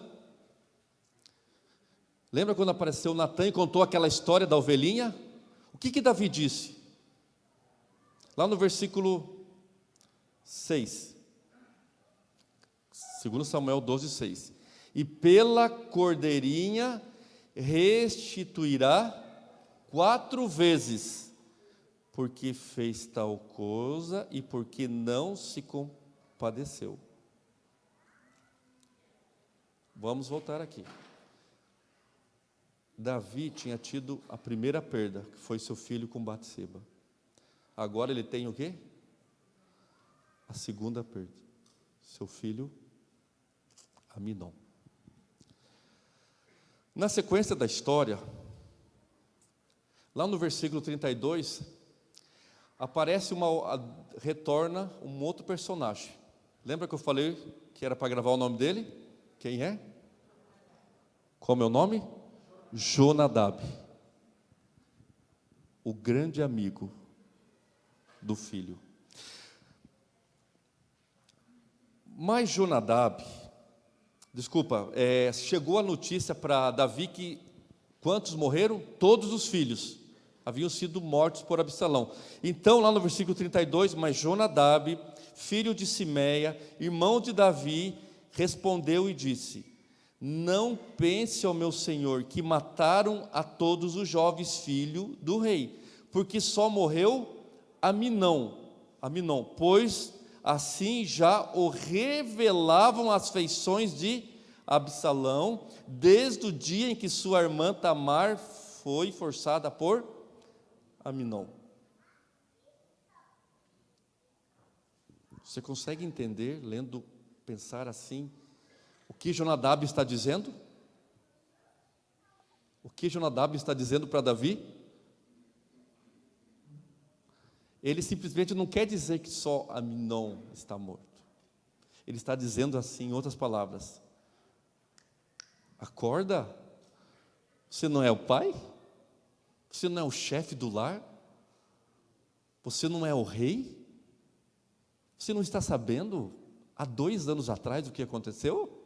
[SPEAKER 8] Lembra quando apareceu Natã e contou aquela história da ovelhinha? O que Davi disse? Lá no versículo 6. 2 Samuel 12:6. E pela cordeirinha restituirá 4 vezes, porque fez tal coisa e porque não se compadeceu. Vamos voltar aqui. Davi tinha tido a primeira perda, que foi seu filho com Batseba. Agora ele tem o quê? A segunda perda, seu filho Aminon. Na sequência da história, lá no versículo 32, retorna um outro personagem. Lembra que eu falei que era para gravar o nome dele? Quem é? Qual é o nome? Jonadab. O grande amigo do filho. Mas Jonadab, chegou a notícia para Davi que quantos morreram? Todos os filhos haviam sido mortos por Absalão. Então, lá no versículo 32, mas Jonadab, filho de Simeia, irmão de Davi, respondeu e disse: não pense, ó meu senhor, que mataram a todos os jovens filhos do rei, porque só morreu Aminon, pois assim já o revelavam as feições de Absalão desde o dia em que sua irmã Tamar foi forçada por Aminon. Você consegue entender, lendo, pensar assim, o que Jonadab está dizendo? O que Jonadab está dizendo para Davi? Ele simplesmente não quer dizer que só Aminon está morto. Ele está dizendo assim, em outras palavras: acorda, você não é o pai? Você não é o chefe do lar? Você não é o rei? Você não está sabendo, há 2 anos atrás, o que aconteceu?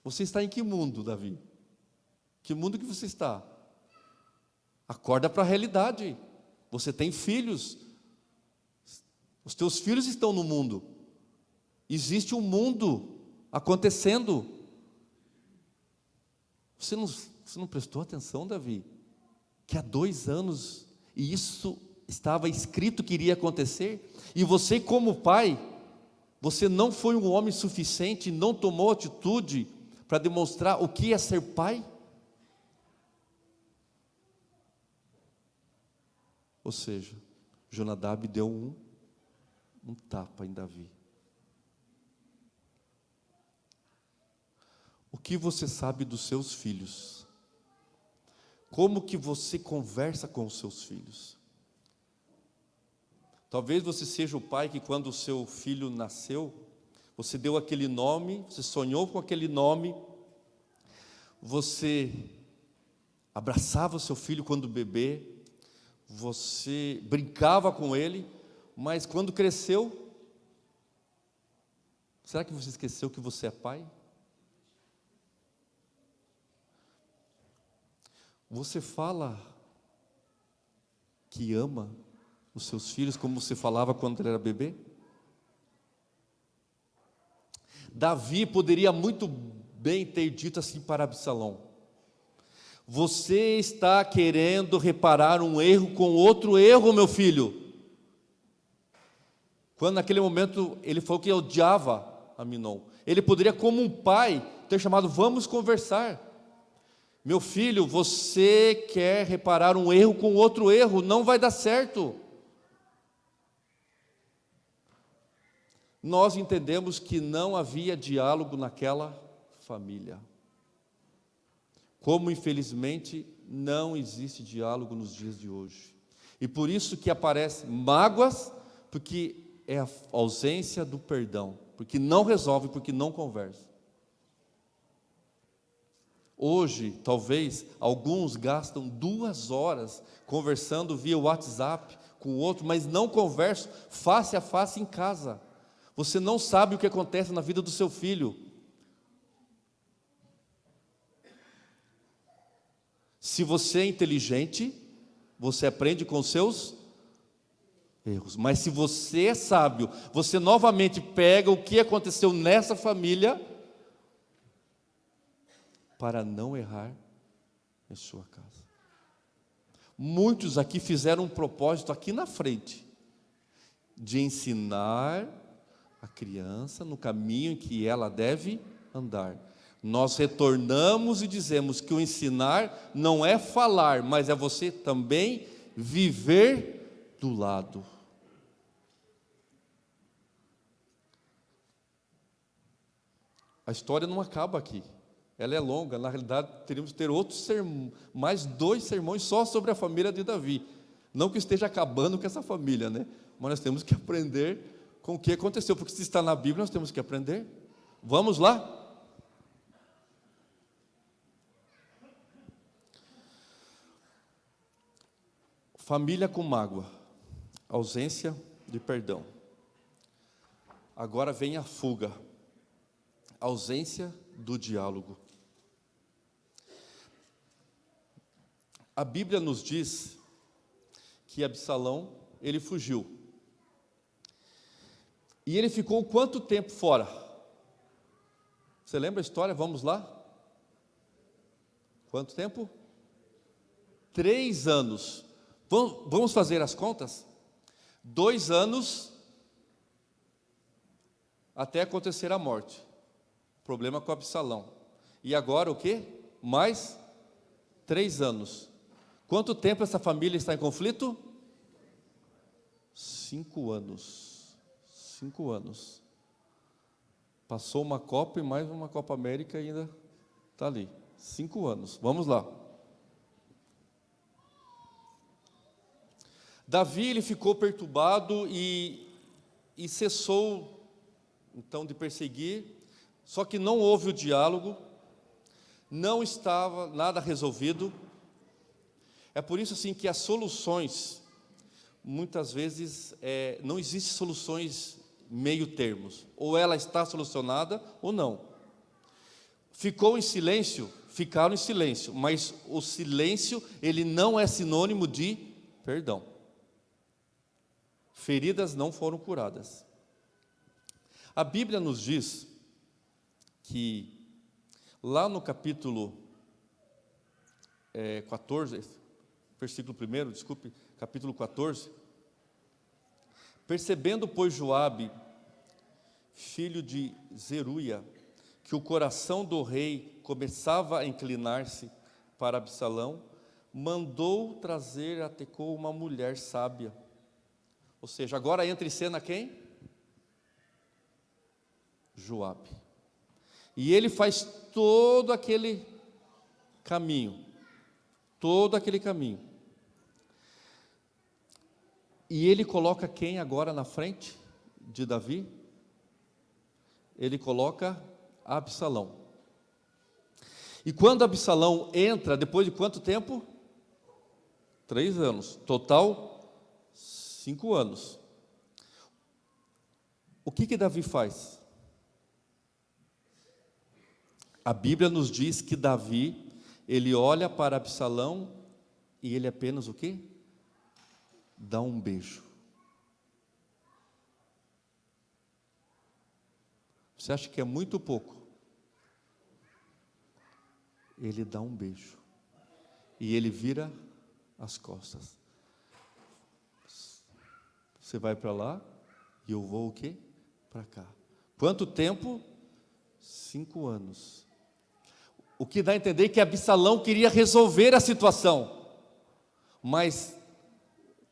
[SPEAKER 8] Você está em que mundo, Davi? Que mundo que você está? Acorda para a realidade. Você tem filhos. Os teus filhos estão no mundo. Existe um mundo acontecendo. Você não prestou atenção, Davi? Que há 2 anos, e isso estava escrito que iria acontecer, e você, como pai, você não foi um homem suficiente, não tomou atitude para demonstrar o que é ser pai? Ou seja, Jonadab deu um tapa em Davi. O que você sabe dos seus filhos? Como que você conversa com os seus filhos? Talvez você seja o pai que, quando o seu filho nasceu, você deu aquele nome, você sonhou com aquele nome, você abraçava o seu filho quando bebê, você brincava com ele, mas quando cresceu, será que você esqueceu que você é pai? Você fala que ama os seus filhos como você falava quando ele era bebê? Davi poderia muito bem ter dito assim para Absalão: você está querendo reparar um erro com outro erro, meu filho. Quando naquele momento ele falou que odiava Aminon, ele poderia, como um pai, ter chamado: vamos conversar. Meu filho, você quer reparar um erro com outro erro, não vai dar certo. Nós entendemos que não havia diálogo naquela família. Como infelizmente não existe diálogo nos dias de hoje. E por isso que aparecem mágoas, porque é a ausência do perdão, porque não resolve, porque não conversa. Hoje, talvez, alguns gastam 2 horas conversando via WhatsApp com o outro, mas não conversam face a face em casa. Você não sabe o que acontece na vida do seu filho. Se você é inteligente, você aprende com os seus erros. Mas se você é sábio, você novamente pega o que aconteceu nessa família para não errar em sua casa. Muitos aqui fizeram um propósito aqui na frente de ensinar a criança no caminho em que ela deve andar. Nós retornamos e dizemos que o ensinar não é falar, mas é você também viver do lado. A história não acaba aqui. Ela é longa. Na realidade, teríamos que ter mais 2 sermões só sobre a família de Davi. Não que esteja acabando com essa família, né? Mas nós temos que aprender com o que aconteceu, porque se está na Bíblia, nós temos que aprender. Vamos lá? Família com mágoa, ausência de perdão. Agora vem a fuga, ausência do diálogo. A Bíblia nos diz que Absalão, ele fugiu. E ele ficou quanto tempo fora? Você lembra a história? Vamos lá? Quanto tempo? 3 anos. Vamos fazer as contas? 2 anos até acontecer a morte. Problema com Absalão. E agora o quê? Mais 3 anos. Quanto tempo essa família está em conflito? 5 anos. 5 anos. Passou uma Copa e mais uma Copa América e ainda está ali. 5 anos. Vamos lá. Davi, ele ficou perturbado e cessou, então, de perseguir. Só que não houve o diálogo. Não estava nada resolvido. É por isso, assim, que as soluções, muitas vezes, não existem soluções meio termos. Ou ela está solucionada ou não. Ficou em silêncio, ficaram em silêncio. Mas o silêncio, ele não é sinônimo de perdão. Feridas não foram curadas. A Bíblia nos diz que lá no capítulo 14, versículo 1, desculpe, capítulo 14, percebendo, pois, Joabe, filho de Zeruia, que o coração do rei começava a inclinar-se para Absalão, mandou trazer a Tecou uma mulher sábia. Ou seja, agora entra em cena quem? Joabe. E ele faz todo aquele caminho. Todo aquele caminho. E ele coloca quem agora na frente de Davi? Ele coloca Absalão. E quando Absalão entra, depois de quanto tempo? 3 anos. Total, 5 anos. O que Davi faz? A Bíblia nos diz que Davi, ele olha para Absalão e ele apenas o quê? Dá um beijo. Você acha que é muito pouco? Ele dá um beijo. E ele vira as costas. Você vai para lá e eu vou o quê? Para cá. Quanto tempo? 5 anos. O que dá a entender que Absalão queria resolver a situação. Mas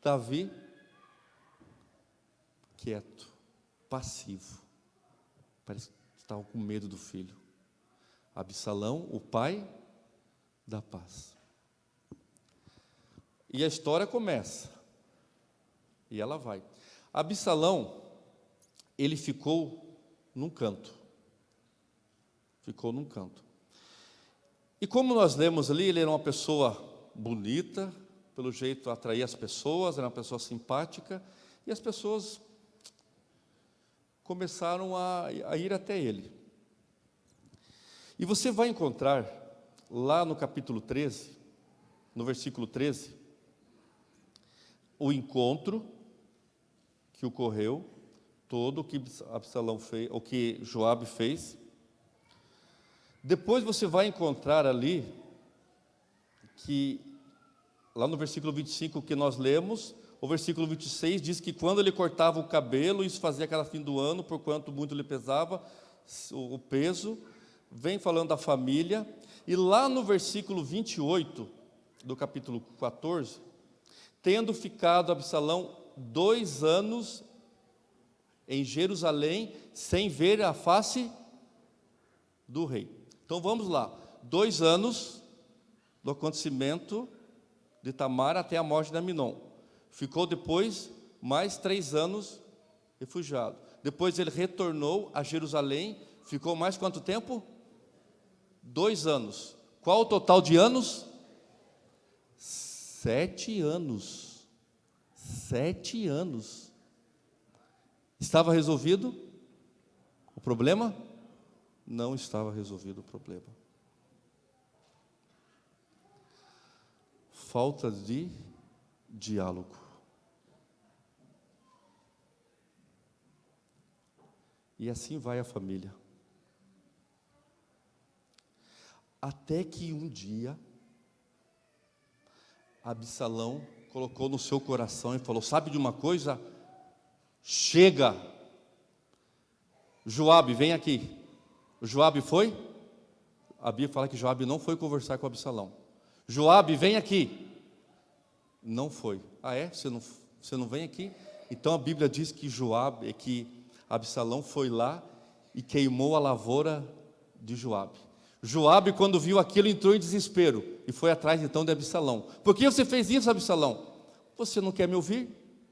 [SPEAKER 8] Davi, quieto, passivo. Parece que estava com medo do filho. Absalão, o pai da paz. E a história começa. E ela vai. Absalão, ele ficou num canto. Ficou num canto. E como nós lemos ali, ele era uma pessoa bonita, pelo jeito atraía as pessoas, era uma pessoa simpática, e as pessoas começaram a ir até ele. E você vai encontrar, lá no capítulo 13, no versículo 13, o encontro que ocorreu, todo o que Absalão fez, o que Joabe fez. Depois você vai encontrar ali, que lá no versículo 25 que nós lemos, o versículo 26 diz que quando ele cortava o cabelo, isso fazia cada fim do ano, porquanto muito lhe pesava o peso, vem falando da família, e lá no versículo 28 do capítulo 14, tendo ficado Absalão 2 anos em Jerusalém, sem ver a face do rei. Então vamos lá, 2 anos do acontecimento de Tamar até a morte de Aminon. Ficou depois mais 3 anos refugiado. Depois ele retornou a Jerusalém, ficou mais quanto tempo? 2 anos. Qual o total de anos? 7 anos. 7 anos. Estava resolvido o problema? Não estava resolvido o problema. Falta de diálogo. E assim vai a família. Até que um dia, Absalão colocou no seu coração e falou: sabe de uma coisa? Chega! Joabe, vem aqui. Joabe foi? A Bíblia fala que Joabe não foi conversar com Absalão. Joabe, vem aqui. Não foi. Ah, é? Você não vem aqui? Então a Bíblia diz que Absalão foi lá e queimou a lavoura de Joabe. Joabe, quando viu aquilo, entrou em desespero e foi atrás então de Absalão. Por que você fez isso, Absalão? Você não quer me ouvir?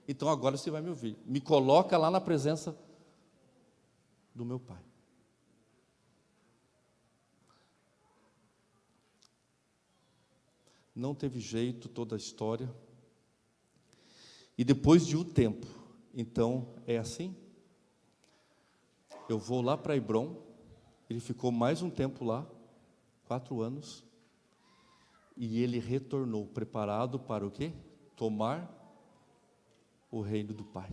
[SPEAKER 8] Então agora você vai me ouvir. Me coloca lá na presença do meu pai. Não teve jeito toda a história. E depois de um tempo, então é assim. Eu vou lá para Hebrom. Ele ficou mais um tempo lá, 4 anos. E ele retornou, preparado para o quê? Tomar o reino do Pai.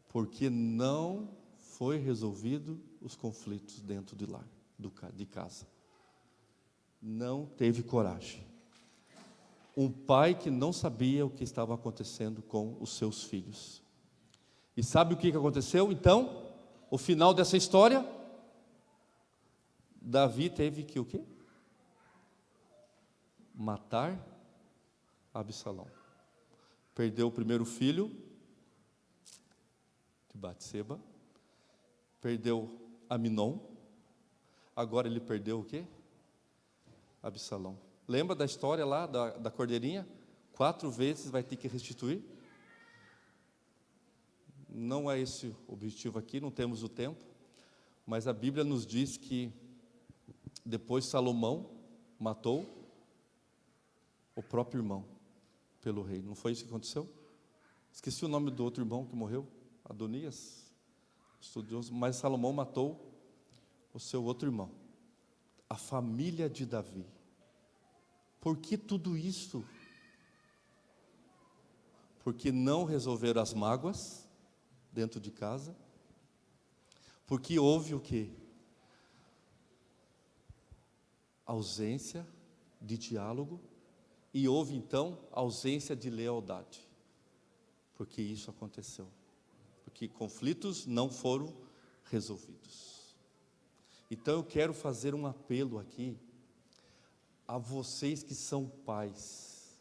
[SPEAKER 8] Porque não foi resolvido os conflitos dentro de lá, de casa. Não teve coragem. Um pai que não sabia o que estava acontecendo com os seus filhos. E sabe o que aconteceu? Então, o final dessa história, Davi teve que o quê? Matar Absalão. Perdeu o primeiro filho de Batseba, perdeu Aminon, agora ele perdeu o quê? Absalão. Lembra da história lá da cordeirinha? 4 vezes vai ter que restituir. Não é esse o objetivo aqui, não temos o tempo, mas a Bíblia nos diz que depois Salomão matou o próprio irmão pelo rei. Não foi isso que aconteceu? Esqueci o nome do outro irmão que morreu, Adonias, estudioso, mas Salomão matou o seu outro irmão, a família de Davi. Por que tudo isso? Porque não resolveram as mágoas dentro de casa, porque houve o quê? Ausência de diálogo, e houve então ausência de lealdade, porque isso aconteceu, porque conflitos não foram resolvidos. Então eu quero fazer um apelo aqui a vocês que são pais.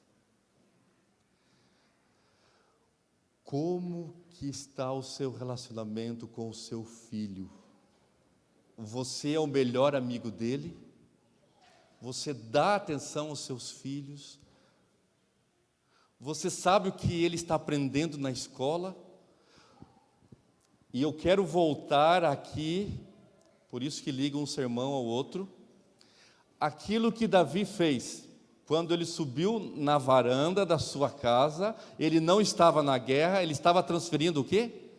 [SPEAKER 8] Como que está o seu relacionamento com o seu filho? Você é o melhor amigo dele? Você dá atenção aos seus filhos? Você sabe o que ele está aprendendo na escola? E eu quero voltar aqui, por isso que liga um sermão ao outro, aquilo que Davi fez, quando ele subiu na varanda da sua casa, ele não estava na guerra, ele estava transferindo o quê?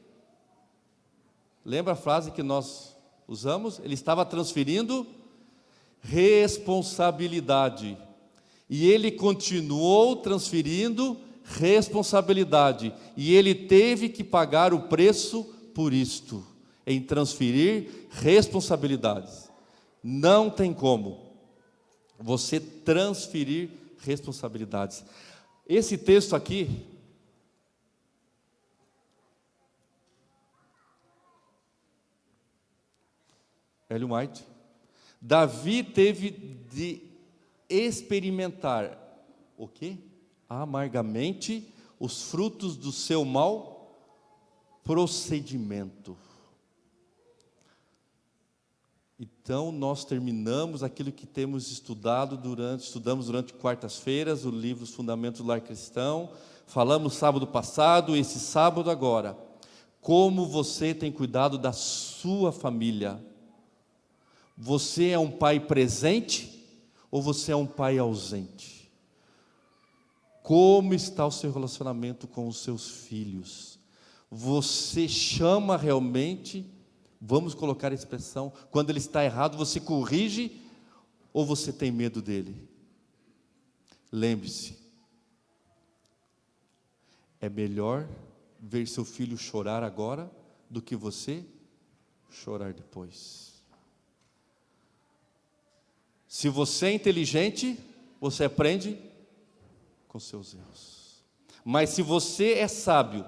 [SPEAKER 8] Lembra a frase que nós usamos? Ele estava transferindo responsabilidade. E ele continuou transferindo responsabilidade. E ele teve que pagar o preço por isto, em transferir responsabilidades. Não tem como você transferir responsabilidades. Esse texto aqui, Ellen White, Davi teve de experimentar o quê? Amargamente os frutos do seu mau procedimento. Então, nós terminamos aquilo que estudamos durante quartas-feiras, o livro Os Fundamentos do Lar Cristão, falamos sábado passado, esse sábado agora, como você tem cuidado da sua família. Você é um pai presente ou você é um pai ausente? Como está o seu relacionamento com os seus filhos? Você chama realmente, vamos colocar a expressão, quando ele está errado, você corrige ou você tem medo dele? Lembre-se, é melhor ver seu filho chorar agora do que você chorar depois. Se você é inteligente, você aprende com seus erros. Mas se você é sábio,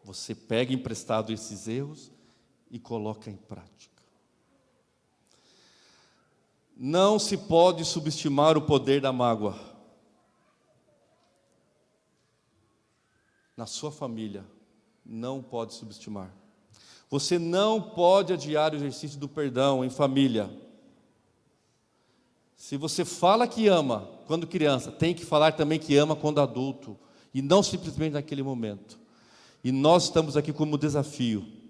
[SPEAKER 8] você pega emprestado esses erros e coloca em prática. Não se pode subestimar o poder da mágoa. Na sua família, não pode subestimar. Você não pode adiar o exercício do perdão em família. Se você fala que ama quando criança, tem que falar também que ama quando adulto, e não simplesmente naquele momento. E nós estamos aqui como desafio,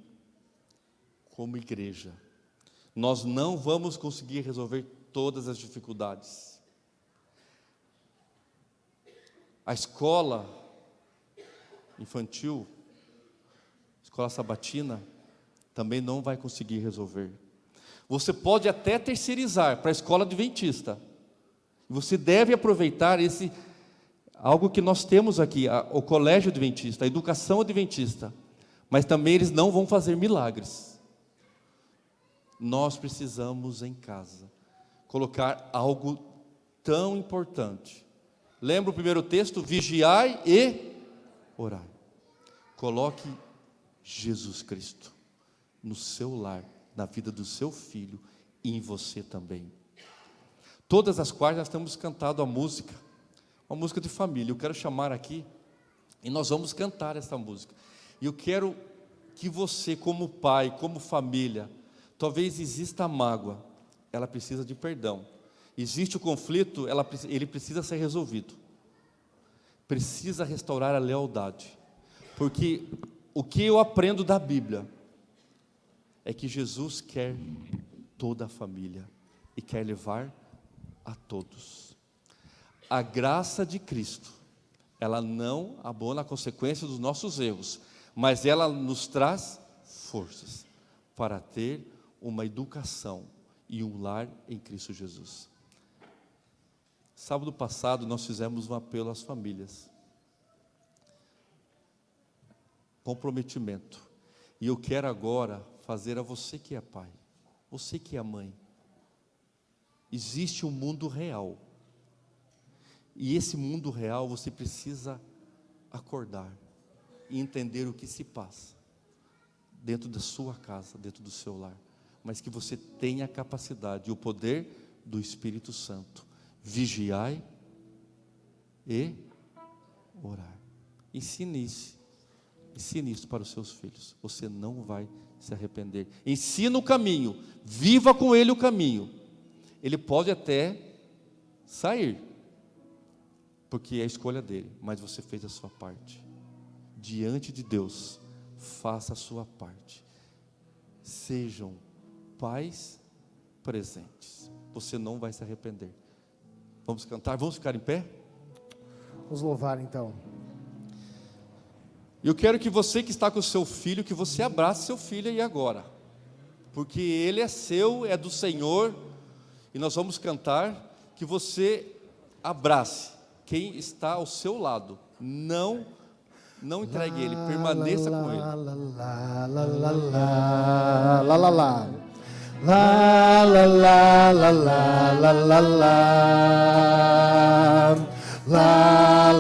[SPEAKER 8] como igreja. Nós não vamos conseguir resolver todas as dificuldades. A escola infantil, escola sabatina, também não vai conseguir resolver. Você pode até terceirizar para a escola adventista. Você deve aproveitar algo que nós temos aqui, o colégio adventista, a educação adventista. Mas também eles não vão fazer milagres. Nós precisamos em casa colocar algo tão importante. Lembra o primeiro texto? Vigiai e orai. Coloque Jesus Cristo no seu lar, na vida do seu filho e em você também. Todas as quartas nós temos cantado uma música de família. Eu quero chamar aqui e nós vamos cantar essa música. E eu quero que você, como pai, como família, talvez exista a mágoa, ela precisa de perdão. Existe o conflito, ele precisa ser resolvido. Precisa restaurar a lealdade. Porque o que eu aprendo da Bíblia é que Jesus quer toda a família e quer levar a todos. A graça de Cristo, ela não abona a consequência dos nossos erros, mas ela nos traz forças para ter uma educação e um lar em Cristo Jesus. Sábado passado nós fizemos um apelo às famílias. Comprometimento. E eu quero agora fazer a você que é pai, você que é mãe. Existe um mundo real. E esse mundo real você precisa acordar e entender o que se passa dentro da sua casa, dentro do seu lar. Mas que você tenha a capacidade e o poder do Espírito Santo. Vigiai e orar. Ensine isso para os seus filhos. Você não vai se arrepender. Ensina o caminho. Viva com ele o caminho. Ele pode até sair, porque é a escolha dele. Mas você fez a sua parte. Diante de Deus, faça a sua parte. Sejam pais presentes. Você não vai se arrepender. Vamos cantar? Vamos ficar em pé?
[SPEAKER 1] Vamos louvar então.
[SPEAKER 8] Eu quero que você que está com o seu filho, que você abrace seu filho aí agora. Porque ele é seu, é do Senhor. E nós vamos cantar, que você abrace quem está ao seu lado. Não entregue ele, permaneça com ele.
[SPEAKER 1] La la la la la la la la la la la la la la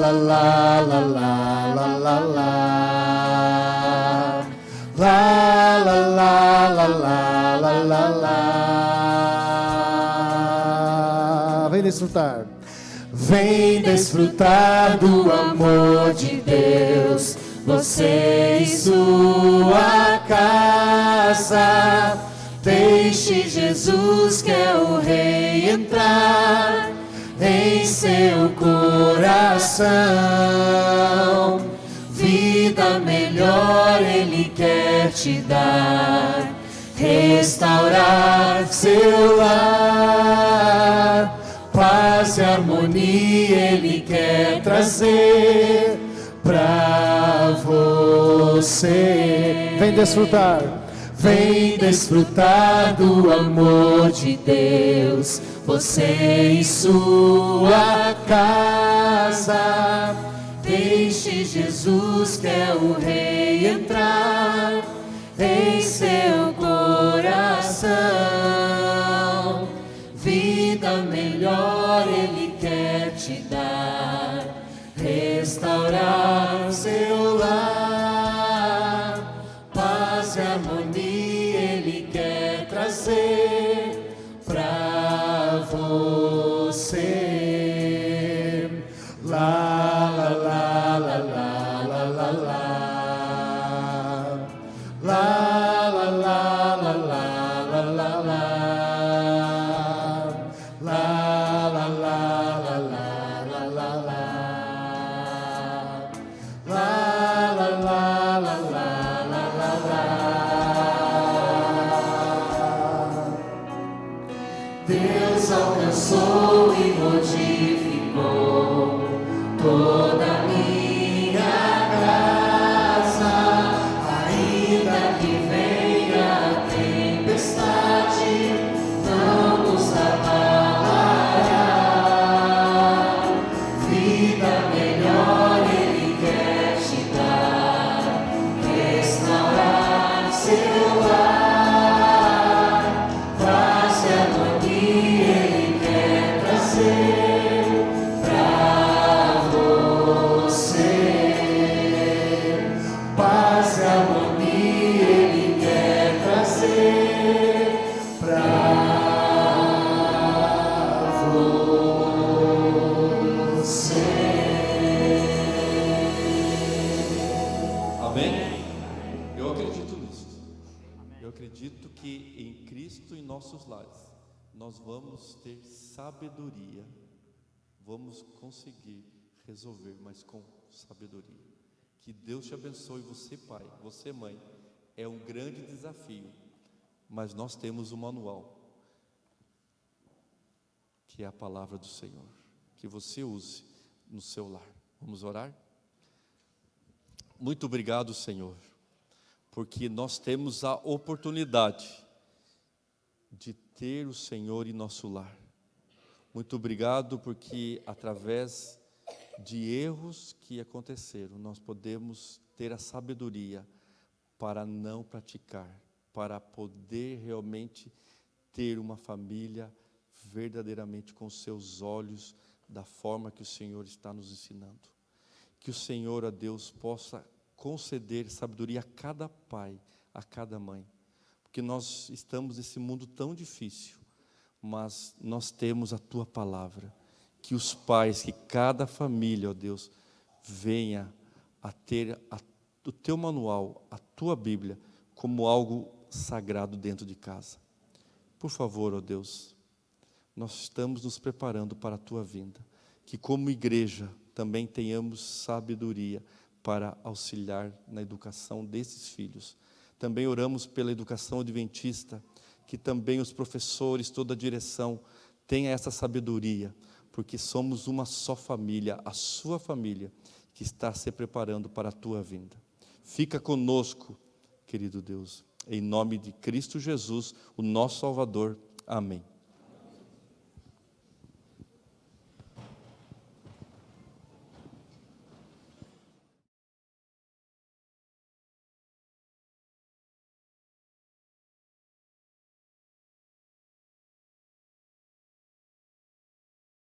[SPEAKER 1] la la la la la Vem desfrutar. Vem desfrutar do amor de Deus, você e sua casa. Deixe Jesus, que é o Rei, entrar em seu coração. Vida melhor Ele quer te dar, restaurar seu lar. Paz e harmonia Ele quer trazer pra você. Vem desfrutar. Vem desfrutar do amor de Deus, você e sua casa. Deixe Jesus, que é o Rei, entrar em seu coração. Vida melhor Ele quer te dar, restaurar seu lar. Paz e harmonia
[SPEAKER 2] Deus alcançou e modificou toda a minha casa, ainda que venha a tempestade, não nos abalará. Vida melhor Ele quer te dar, restaurar seu lar, paz e harmonia Ele quer trazer pra você. Paz e harmonia Ele quer trazer pra você.
[SPEAKER 8] Amém? Eu acredito nisso. Eu acredito que em Cristo, em nossos lares, nós vamos ter sabedoria. Vamos conseguir resolver, mas com sabedoria. Que Deus te abençoe, você pai, você mãe. É um grande desafio, mas nós temos um manual, que é a palavra do Senhor, que você use no seu lar. Vamos orar? Muito obrigado, Senhor, porque nós temos a oportunidade de ter o Senhor em nosso lar. Muito obrigado porque através de erros que aconteceram, nós podemos ter a sabedoria para não praticar, para poder realmente ter uma família verdadeiramente com seus olhos, da forma que o Senhor está nos ensinando. Que o Senhor, ó Deus, possa conceder sabedoria a cada pai, a cada mãe, porque nós estamos nesse mundo tão difícil, mas nós temos a Tua palavra. Que os pais, que cada família, ó Deus, venha a ter o Teu manual, a Tua Bíblia, como algo sagrado dentro de casa. Por favor, ó Deus, nós estamos nos preparando para a Tua vinda, que como igreja também tenhamos sabedoria para auxiliar na educação desses filhos. Também oramos pela educação adventista, que também os professores, toda a direção, tenha essa sabedoria, porque somos uma só família, a sua família, que está se preparando para a tua vinda. Fica conosco, querido Deus, em nome de Cristo Jesus, o nosso Salvador. Amém.